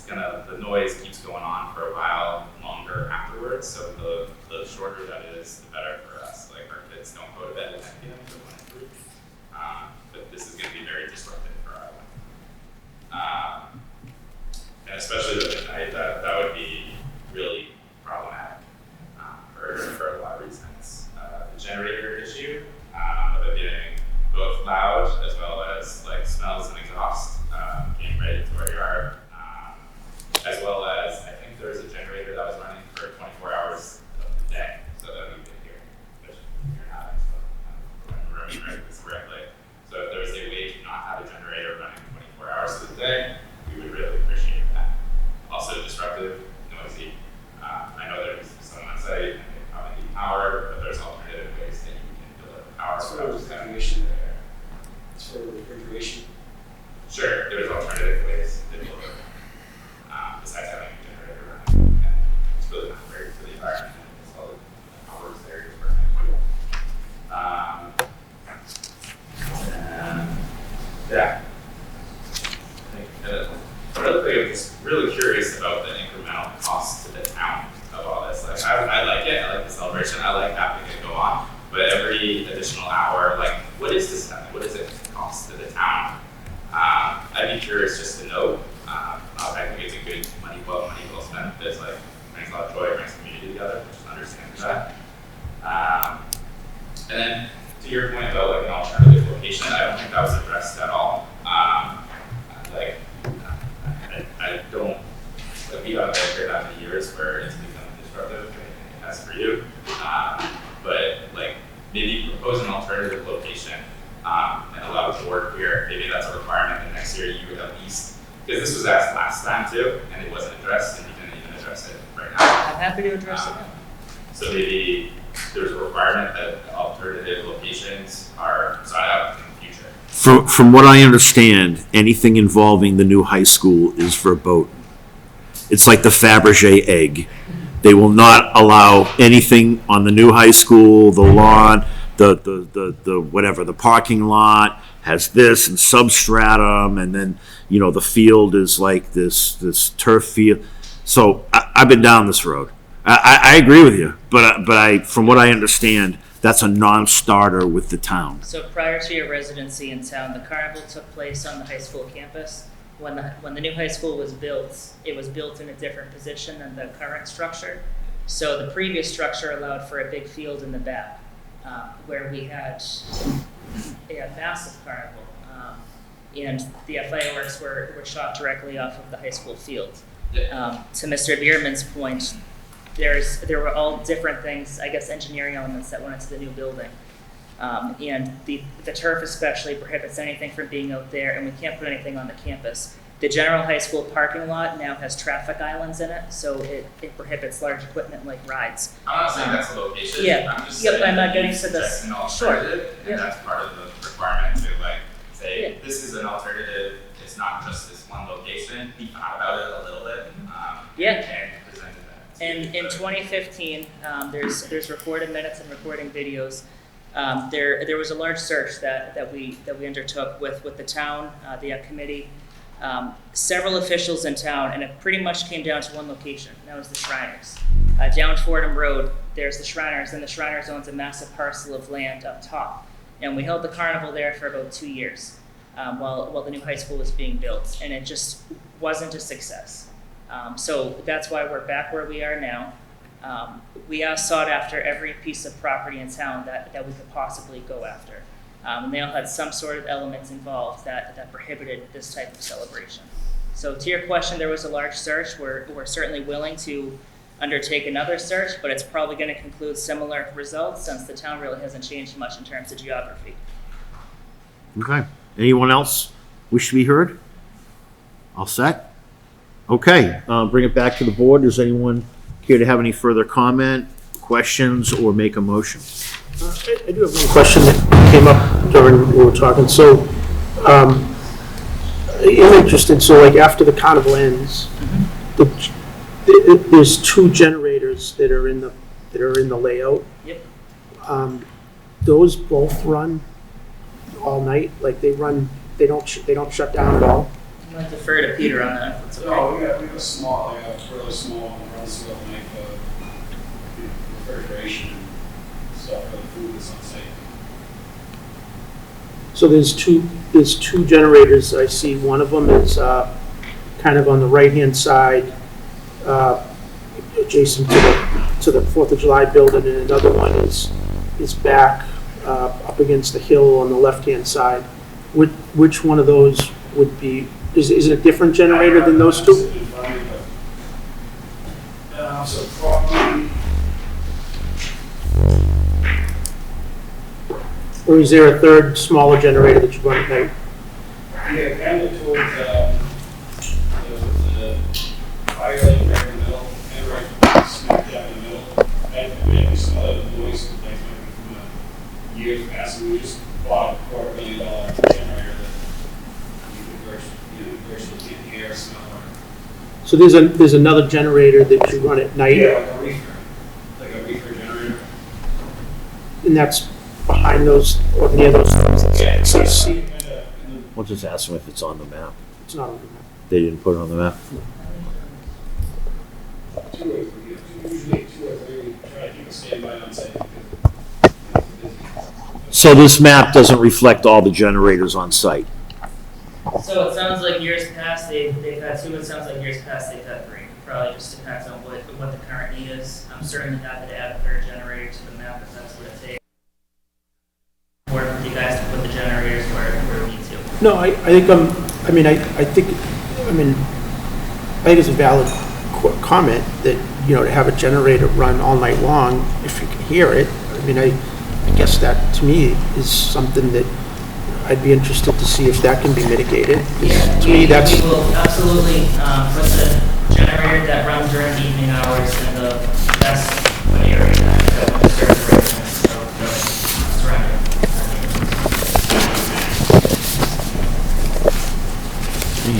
the noise keeps going on for a while longer afterwards. So the shorter that is, the better for us. Like, our kids don't go to bed at 10 p.m. for 1 and 3. But this is going to be very disruptive for our life. And especially with the night, that would be really problematic for a lot of reasons. The generator issue of it being both loud as well as like smells and exhaust getting ready to our yard, as well as I think there was a generator that was running for 24 hours of the day, so that we could hear, which you're not, so I'm remembering this correctly. So if there was a way to not have a generator running 24 hours of the day, we would really appreciate that. Also disruptive, noisy. I know there's someone on site and they probably need power, but there's alternative ways that you can deliver power. So refrigeration there. It's for refrigeration. Sure, there's alternative ways to deliver. Besides having a generator running, and it's really not great for the environment. It's all the power is there for yeah. Another thing, I'm just really curious about the incremental cost to the town of all this. Like, I like it. I like the celebration. I like having it go on. But every additional hour, like what is this stuff? What does it cost to the town? I'd be curious just to know. I think it's a good money well spent. It's like brings a lot of joy, brings the community together, just understanding that. And then to your point about like an alternative location, I don't think that was addressed at all. I don't, like, we haven't been here that many years where it's become disruptive, as for you. But like maybe propose an alternative location and allow it to work here. Maybe that's a requirement, and next year you would at least, because this was asked last time too, and it wasn't addressed, and you didn't even address it right now. I'm happy to address it now. So maybe there's a requirement that alternative locations are sought out in the future. From what I understand, anything involving the new high school is verboten. It's like the Fabergé egg. They will not allow anything on the new high school, the lawn, the whatever, the parking lot has this and substratum, and then, you know, the field is like this turf field. So I've been down this road. I agree with you, but from what I understand, that's a non-starter with the town. So prior to your residency in town, the carnival took place on the high school campus. When the new high school was built, it was built in a different position than the current structure. So the previous structure allowed for a big field in the back, where we had a massive carnival, and the fireworks were shot directly off of the high school field. To Mr. Bierman's point, there were all different things, I guess, engineering elements that went into the new building. And the turf especially prohibits anything from being out there, and we can't put anything on the campus. The general high school parking lot now has traffic islands in it, so it prohibits large equipment like rides. I'm not saying that's the location. Yeah. I'm just saying I'm not getting to it's this. an alternative, and that's part of the requirement to like say this is an alternative. It's not just this one location. Be thought about it a little bit. And presented that. And in 2015, there's recorded minutes and recording videos. There was a large search that we undertook with the town, the committee, several officials in town, and it pretty much came down to one location, and that was the Shriners. Down Fordham Road, there's the Shriners, and the Shriners owns a massive parcel of land up top. And we held the carnival there for about 2 years while the new high school was being built, and it just wasn't a success. So that's why we're back where we are now. We sought after every piece of property in town that we could possibly go after. And they all had some sort of elements involved that prohibited this type of celebration. So to your question, there was a large search. We're certainly willing to undertake another search, but it's probably going to conclude similar results since the town really hasn't changed much in terms of geography. Okay. Anyone else wish to be heard? All set? Okay. Bring it back to the board. Does anyone care to have any further comment, questions, or make a motion? I do have one question that came up during when we were talking. So, I'm interested. So, like after the carnival ends, there's 2 generators that are in the layout. Yep. Those both run all night. Like they run. They don't shut down at all. I'm going to defer to Peter on that. That's okay. No, we have a small, like a really small one runs through like refrigeration and stuff for the food that's on site. So there's two generators. I see one of them is kind of on the right-hand side, adjacent to the 4th of July building, and another one is back up against the hill on the left-hand side. Which one of those would be? Is it a different generator than those 2? So probably. Or is there a third, smaller generator that you run at night? Yeah, kind of towards the fire lane right in the middle, and right smack down in the middle. And maybe some other noise complaints from years past. We just bought a $250,000 generator that you could virtually can't hear, smell, or. So there's another generator that you run at night? Yeah, like a reefer generator. And that's behind those, or near those things? Yeah, it's We'll just ask them if it's on the map. It's not on the map. They didn't put it on the map. Usually 2 or 3, try to keep a standby on site. So this map doesn't reflect all the generators on site. So it sounds like years past, they've had two, it sounds like years past, they've had three. Probably just depends on what the current need is. I'm certainly happy to add a third generator to the map if that's what it takes. Work with you guys to put the generators where we need to. No, I think, it's a valid comment that, to have a generator run all night long, if you can hear it, I guess that, to me, is something that I'd be interested to see if that can be mitigated. Yeah, To me, that's, we will absolutely put the generator that runs during the evening hours in the best area that will serve the residents. So that's right.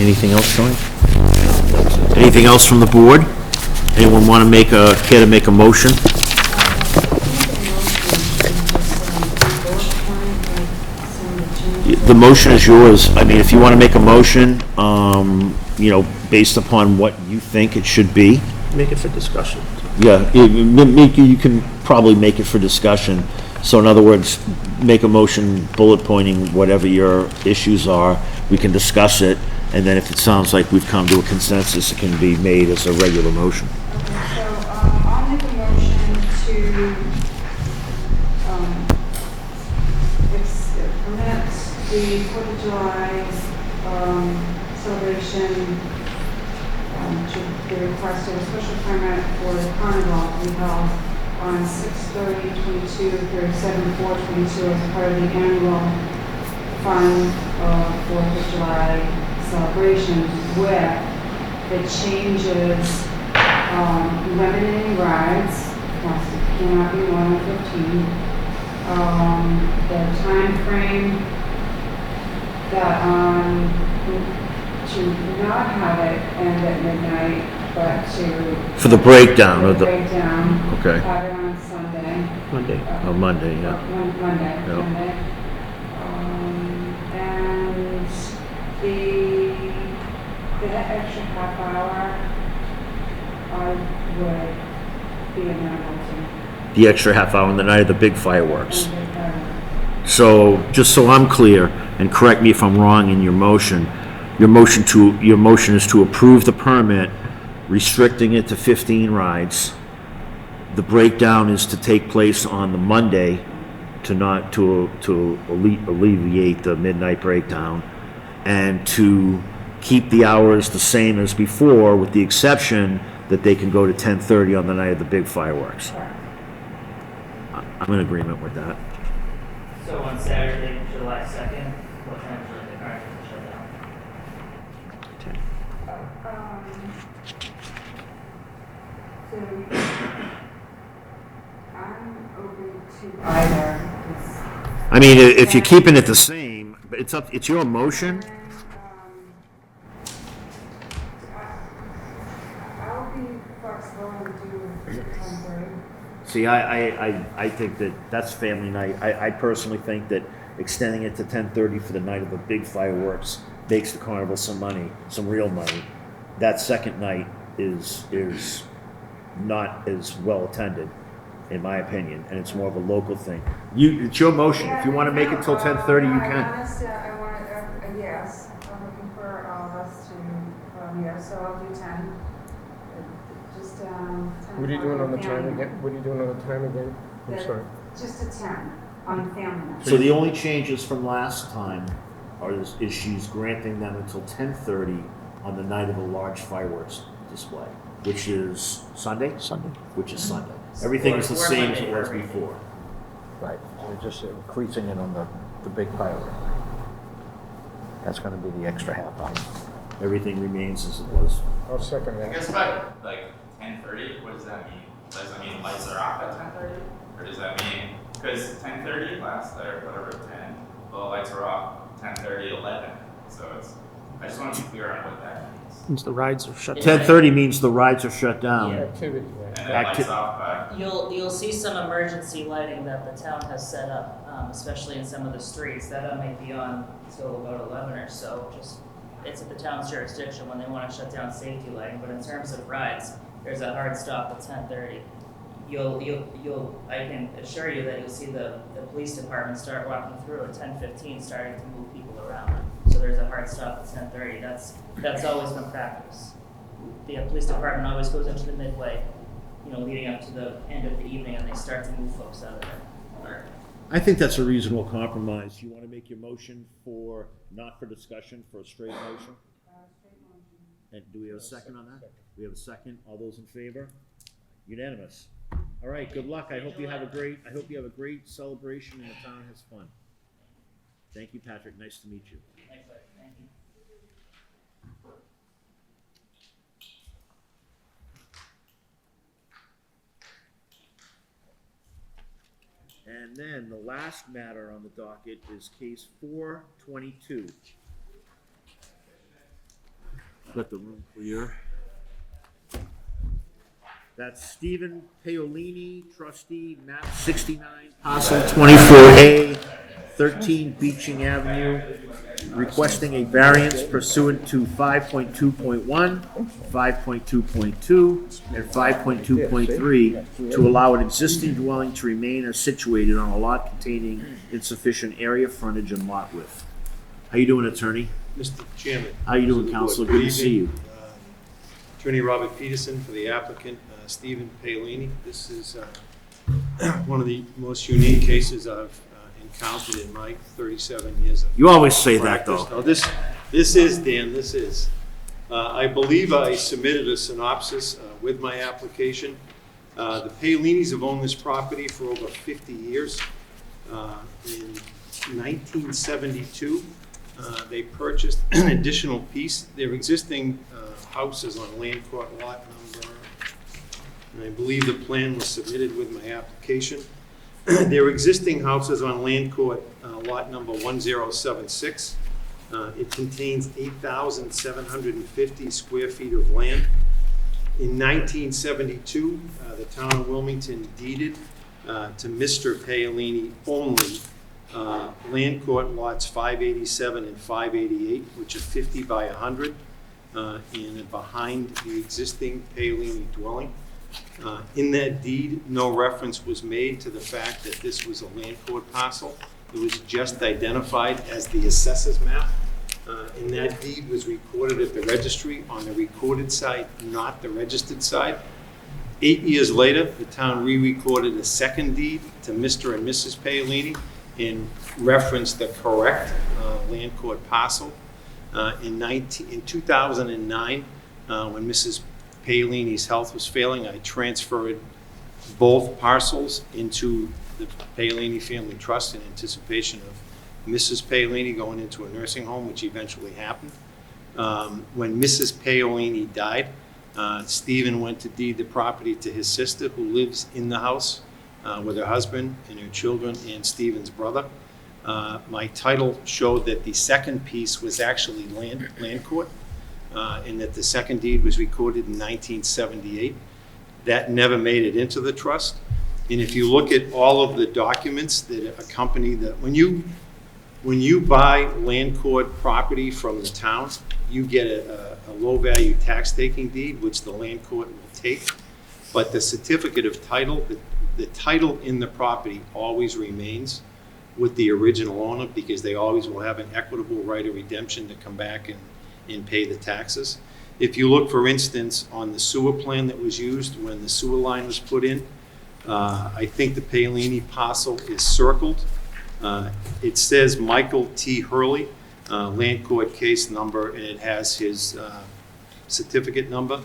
Anything else, Tony? Anything else from the board? Anyone want to care to make a motion? The motion is yours. If you want to make a motion, based upon what you think it should be. make it for discussion. Yeah, you can probably make it for discussion. So in other words, make a motion bullet pointing whatever your issues are. We can discuss it, and then if it sounds like we've come to a consensus, it can be made as a regular motion. Okay, so I'll make a motion to permit the 4th of July celebration to the request of a special permit for the carnival to be held on 6/30/22, 37/4/22 as part of the annual fun 4th of July celebration, with the changes limiting rides, cannot be more than 15. The time frame that to not have it end at midnight, but to For the breakdown of the, breakdown, okay, have it on Sunday. Monday. Monday, yeah. Monday. Yep. Monday. And that extra half hour, I would be amenable to. The extra half hour on the night of the big fireworks. And, So, just so I'm clear, and correct me if I'm wrong in your motion is to approve the permit, restricting it to 15 rides. The breakdown is to take place on the Monday to alleviate the midnight breakdown, and to keep the hours the same as before, with the exception that they can go to 10:30 on the night of the big fireworks. I'm in agreement with that. So on Saturday, July 2nd, what time should the carnival shut down? So I'm open to either. If you're keeping it the same, but it's your motion. I'll be flexible and do 10:30. See, I think that's family night. I personally think that extending it to 10:30 for the night of the big fireworks makes the carnival some money, some real money. That second night is not as well attended, in my opinion, and it's more of a local thing. It's your motion. If you want to make it till 10:30, you can. I want yes. I'm looking for all of us to, yes, so I'll do 10. Just, 10. What are you doing on the time family again? night. What are you doing on the time again? I'm The- sorry. Just a 10 on family night. So the only changes from last time is she's granting them until 10:30 on the night of a large fireworks display, which is Sunday? Sunday. Which is Sunday. Everything is the Or same as it Monday, was right? before. Right, we're just increasing it on the big firework. That's gonna be the extra half hour. Everything remains as it was. I'll second I that. guess by like 10:30, what does that mean? Does that mean lights are off at 10:30? Or does that mean, because 10:30 last, or whatever, 10, well, the lights are off 10:30 to 11. So I just want to be clear on what that means. Since the rides are shut down. 10:30 means the rides are shut down. Yeah. Activity, yeah. And then lights off by, You'll see some emergency lighting that the town has set up, especially in some of the streets. That might be on until about 11 or so. It's at the town's jurisdiction when they want to shut down safety lighting. But in terms of rides, there's a hard stop at 10:30. I can assure you that you'll see the police department start walking through at 10:15, starting to move people around. So there's a hard stop at 10:30. That's always been practice. The police department always goes into the midway, leading up to the end of the evening, and they start to move folks out of there. I think that's a reasonable compromise. You want to make your motion for, not for discussion, for a straight motion? And do we have a second on that? We have a second. All those in favor? Unanimous. All right, good luck. I hope you have a great celebration and the town has fun. Thank you, Patrick. Nice to meet you. Thank you. And then the last matter on the docket is case 422. Let the room clear. That's Stephen Paolini, trustee, map 69, parcel 24A, 13 Beeching Avenue, requesting a variance pursuant to 5.2.1, 5.2.2, and 5.2.3 to allow an existing dwelling to remain as situated on a lot containing insufficient area, frontage, and lot width. How you doing, attorney? Mr. Chairman. How you doing, Counselor? Good to see you. Attorney Robert Peterson for the applicant, Stephen Paolini. This is one of the most unique cases I've encountered in my 37 years of You always say practice. that, though. No, this is, Dan, this is. I believe I submitted a synopsis with my application. The Paolinis have owned this property for over 50 years. In 1972, they purchased an additional piece. Their existing house is on Land Court lot number, and I believe the plan was submitted with my application. Their existing house is on Land Court lot number 1076. It contains 8,750 square feet of land. In 1972, the town of Wilmington deeded to Mr. Paolini only Land Court lots 587 and 588, which are 50 by 100, and behind the existing Paolini dwelling. In that deed, no reference was made to the fact that this was a Land Court parcel. It was just identified as the assessor's map. And that deed was recorded at the registry on the recorded side, not the registered side. 8 years later, the town re-recorded a second deed to Mr. and Mrs. Paolini and referenced the correct Land Court parcel. In 2009, when Mrs. Paolini's health was failing, I transferred both parcels into the Paolini Family Trust in anticipation of Mrs. Paolini going into a nursing home, which eventually happened. When Mrs. Paolini died, Stephen went to deed the property to his sister, who lives in the house with her husband and her children and Stephen's brother. My title showed that the second piece was actually land court, and that the second deed was recorded in 1978. That never made it into the trust. And if you look at all of the documents that accompany that, when you buy land court property from the town, you get a low value tax taking deed, which the land court will take. But the certificate of title, the title in the property always remains with the original owner, because they always will have an equitable right of redemption to come back and pay the taxes. If you look, for instance, on the sewer plan that was used when the sewer line was put in, I think the Paolini parcel is circled. It says Michael T. Hurley, land court case number, and it has his certificate number.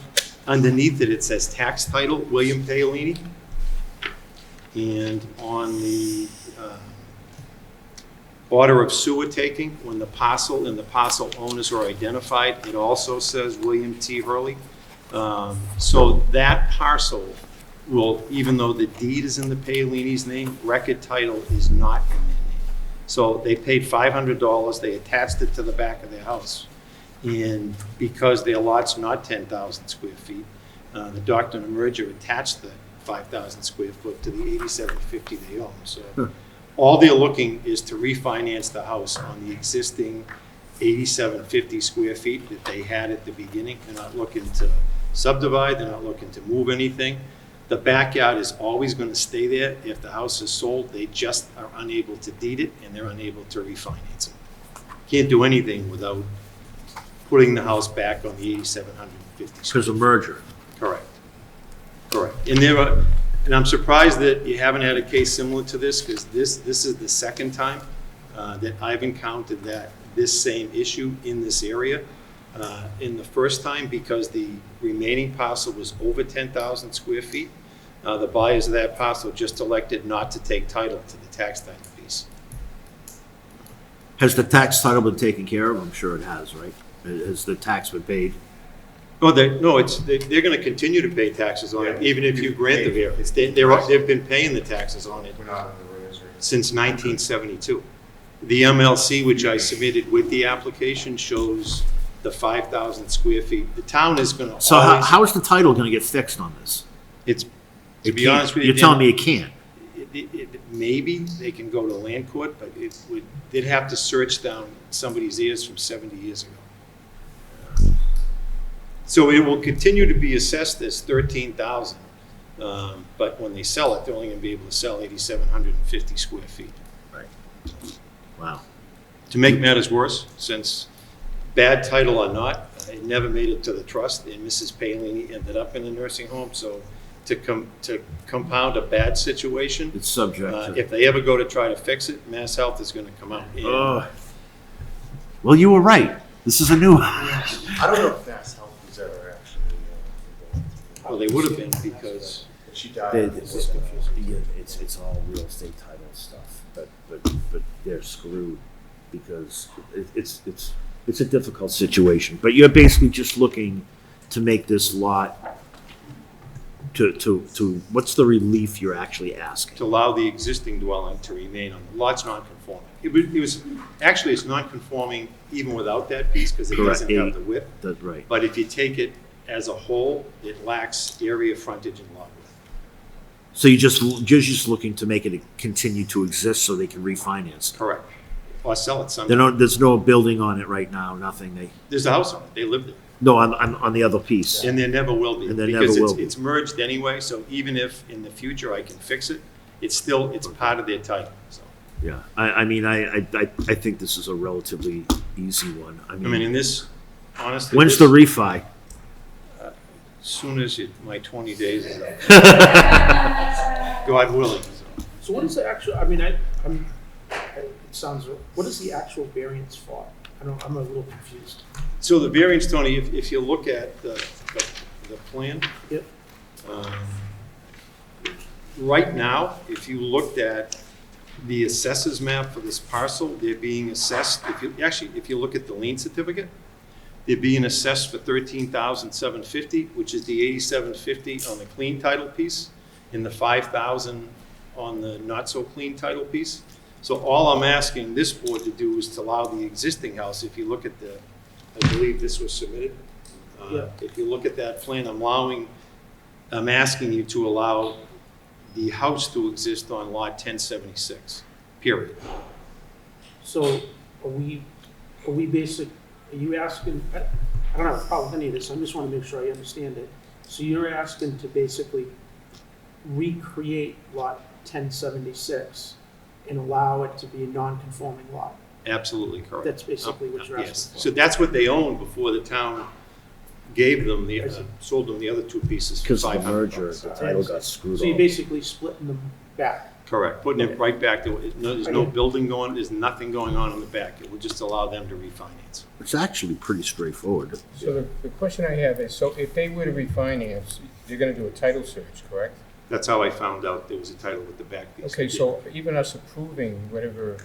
Underneath it, it says tax title, William Paolini. And on the order of sewer taking, when the parcel and the parcel owners are identified, it also says William T. Hurley. So that parcel will, even though the deed is in the Paolini's name, record title is not in their name. So they paid $500, they attached it to the back of their house. And because their lot's not 10,000 square feet, the doctrine of merger attached the 5,000 square foot to the 8,750 they own. So all they're looking is to refinance the house on the existing 8,750 square feet that they had at the beginning. They're not looking to subdivide, they're not looking to move anything. The backyard is always going to stay there. If the house is sold, they just are unable to deed it, and they're unable to refinance it. Can't do anything without putting the house back on the 8,750 square. Because of merger. Correct. Correct. And I'm surprised that you haven't had a case similar to this, because this is the second time that I've encountered this same issue in this area. In the first time, because the remaining parcel was over 10,000 square feet, the buyers of that parcel just elected not to take title to the tax title piece. Has the tax title been taken care of? I'm sure it has, right? Has the tax been paid? Oh, they're going to continue to pay taxes on it, even if you grant the variance. They've been paying the taxes on it since 1972. The MLC, which I submitted with the application, shows the 5,000 square feet. The town is going to So how is the title going to get fixed on this? To be honest with you, you're telling me it can't? Maybe they can go to land court, but they'd have to search down somebody's ears from 70 years ago. So it will continue to be assessed as 13,000, but when they sell it, they're only going to be able to sell 8,750 square feet. Right. Wow. To make matters worse, since bad title or not, it never made it to the trust, and Mrs. Palini ended up in a nursing home. So to compound a bad situation, It's subject to. if they ever go to try to fix it, Mass Health is going to come out. And Well, you were right. This is a new. I don't know if Mass Health was ever actually. Well, they would have been, because She died. It's all real estate title stuff, but they're screwed because it's a difficult situation. But you're basically just looking to make this lot to what's the relief you're actually asking? to allow the existing dwelling to remain on the lot's non-conforming. It's non-conforming even without that piece, because it Correct. doesn't have the width. That's right. But if you take it as a whole, it lacks area, frontage, and lot width. So you're just looking to make it continue to exist so they can refinance. Correct. Or sell it someday. There's no building on it right now. Nothing. There's a house on it. They live there. No, I'm on the other piece. And there never will be. And there because never will be. It's merged anyway, so even if in the future I can fix it, it's part of their title. So. Yeah, I mean, I think this is a relatively easy one. I mean, in this, honestly. when's the refi? As soon as my 20 days is up. God willing. So what is the actual, it sounds, what is the actual variance for? I'm a little confused. So the variance, Tony, if you look at the plan. Yep. Right now, if you looked at the assessors map for this parcel, they're being assessed, if you look at the lien certificate, they're being assessed for $13,750, which is the $8,750 on the clean title piece, and the $5,000 on the not so clean title piece. So all I'm asking this board to do is to allow the existing house, if you look at I believe this was submitted. Yeah. If you look at that plan, I'm asking you to allow the house to exist on lot 1076, period. So are you asking, I don't have a problem with any of this, I just want to make sure I understand it. So you're asking to basically recreate lot 1076 and allow it to be a non-conforming lot? Absolutely correct. That's basically what you're asking Yes. for? So that's what they owned before the town gave them sold them the other two pieces for Because of the $500. merger, the title got screwed So you're up. basically splitting them back? Correct, putting it right back to, there's no building going, there's nothing going on in the back. It would just allow them to refinance. It's actually pretty straightforward. So the question I have is, so if they were to refinance, you're gonna do a title search, correct? That's how I found out there was a title with the back piece. Okay, so even us approving whatever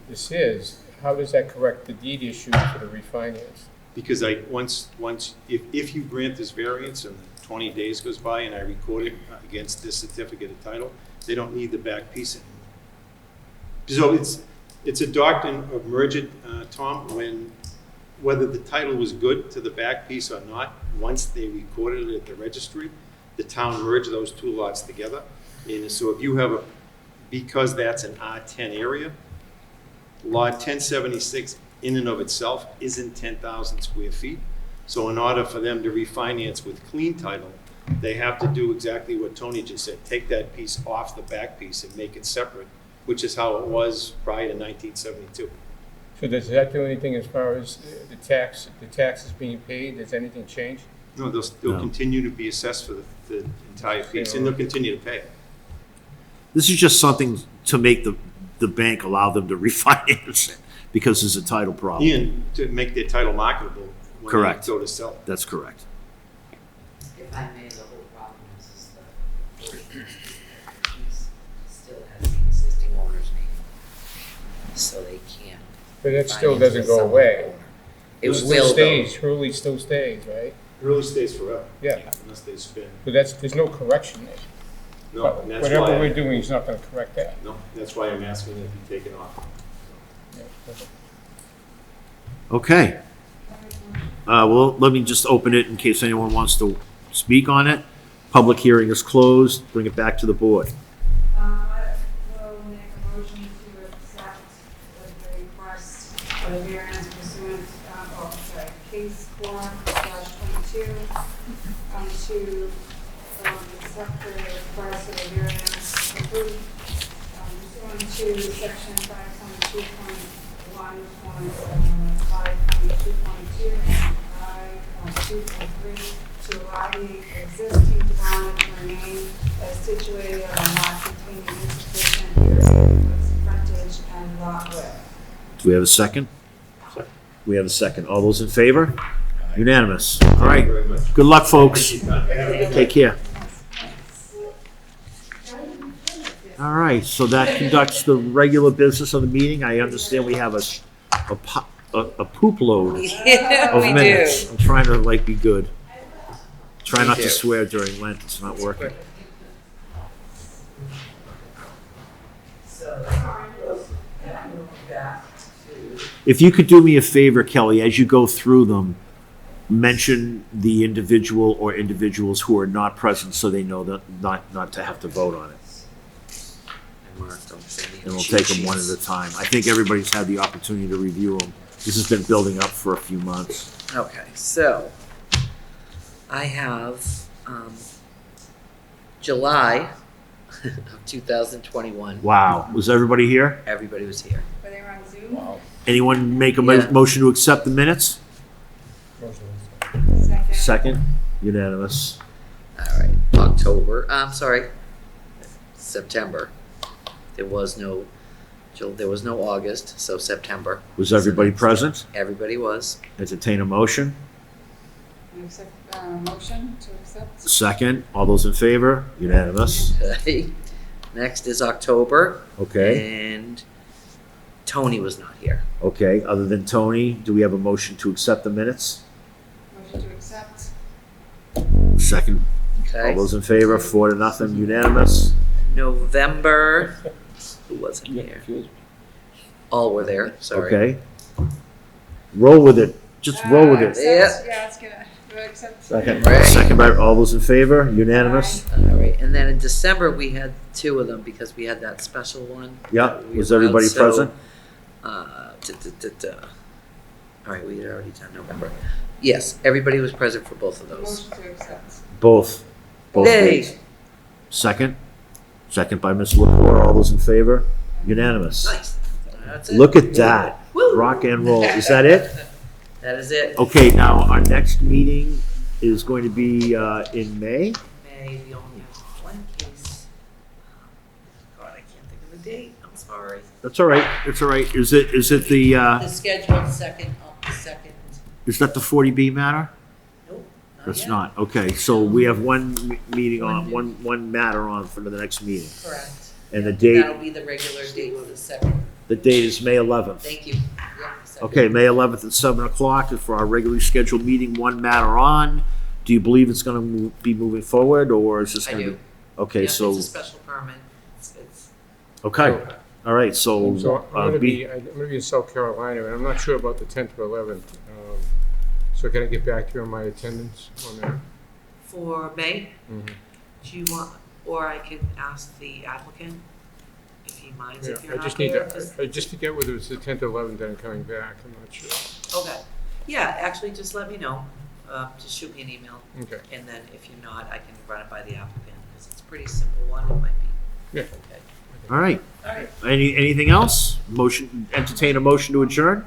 this is, how does that correct the deed issue for the refinance? Because if you grant this variance and 20 days goes by and I record it against this certificate of title, they don't need the back piece anymore. So it's a doctrine of merger, Tom, whether the title was good to the back piece or not, once they recorded it at the registry, the town merged those two lots together. And so if you have because that's an R10 area, lot 1076 in and of itself isn't 10,000 square feet. So in order for them to refinance with clean title, they have to do exactly what Tony just said, take that piece off the back piece and make it separate, which is how it was prior to 1972. So does that do anything as far as the taxes being paid? Does anything change? No, they'll continue to be assessed for the entire piece, and they'll continue to pay. This is just something to make the bank allow them to refinance it because there's a title problem. And to make their title marketable when Correct. they go to sell it. That's correct. If I may, the whole problem is the piece still has the existing owner's name, so they can't. But that still finance doesn't with go someone away. owner. It It still will stays, Hurley still stays, right? It really stays forever. Yeah. Unless they spin. So there's no correction there. No, and that's Whatever why, we're doing is not gonna correct that. no, that's why I'm asking it to be taken off. Yeah, perfect. Okay. Well, let me just open it in case anyone wants to speak on it. Public hearing is closed. Bring it back to the board. I will make a motion to accept the request for the variance pursuant, case form /22, to accept the request of the variance approved, pursuant to section 5.2.1.5.2.2 and 5.2.3 to allow the existing dwelling to remain as situated on a lot containing insufficient area with frontage and lot width. Do we have a second? We have a second. All those in favor? Unanimous. All right. Very much. Good luck, folks. Take care. All right, so that conducts the regular business of the meeting. I understand we have a poop load of minutes. I'm trying to be good. Try not to swear during Lent. It's not working. So, back to. If you could do me a favor, Kelly, as you go through them, mention the individual or individuals who are not present so they know that not to have to vote on it. And we'll take them one at a time. I think everybody's had the opportunity to review them. This has been building up for a few months. Okay, so I have July of 2021. Wow. Was everybody here? Everybody was here. Were they on Zoom? Anyone make a Yeah. motion to accept the minutes? Second. Second. Unanimous. All right, October. I'm sorry, September. There was no August, so September. Was everybody present? Everybody was. Entertain a motion. Accept, motion to accept. Second. All those in favor? Unanimous. Okay. Next is October. Okay. And Tony was not here. Okay. Other than Tony, do we have a motion to accept the minutes? Motion to accept. Second. Okay. All those in favor? 4-0. Unanimous. November. Who wasn't here? All were there. Sorry. Okay. Roll with it. Just roll with it. Yeah. Yeah, it's good. Accept. Second. Right. Second by all those in favor? Unanimous. All right. And then in December we had two of them because we had that special one. Yeah. that we Was allowed. everybody So, present? All right, we had already done November. Yes, everybody was present for both of those. Motion to accept. Both. Both Yay. dates. Second. Second by Ms. LaCour. All those in favor? Unanimous. Nice. That's it. Look at that. Woo. Rock and roll. Is that it? That is it. Okay, now our next meeting is going to be in May. May, we only have one case. God, I can't think of the date. I'm sorry. That's all right. It's all right. Is it the The scheduled second. is that the 40B matter? Nope. Not That's yet. not. Okay, so we have one meeting on one matter on for the next meeting. Correct. And the That'll date be the regular date for the second. is May 11th. Thank you. Yep, the second. Okay, May 11th at 7:00 is for our regularly scheduled meeting, one matter on. Do you believe it's going to be moving forward, or is this I going to do. be? Okay, Yep, so, it's a special permit. It's okay, all right, So so, I'm gonna be in South Carolina, and I'm not sure about the 10th or 11th. So can I get back to you on my attendance on that? for May. Mhm. Do you want, or I can ask the applicant if he minds if Yeah, you're I not just need there. to, just to get whether it's the 10th or 11th, then I'm coming back, I'm not sure. Okay. Yeah, actually, just let me know. just shoot me an email. Okay. And then if you're not, I can run it by the applicant, because it's a pretty simple one, it might be. Yeah. Okay. All right. All right. Anything else? Entertain a motion to adjourn?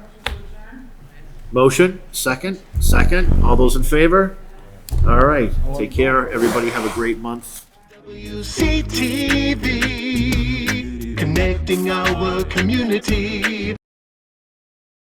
Motion, second. All those in favor? All right. Take care, everybody. Have a great month. WCTV, connecting our community.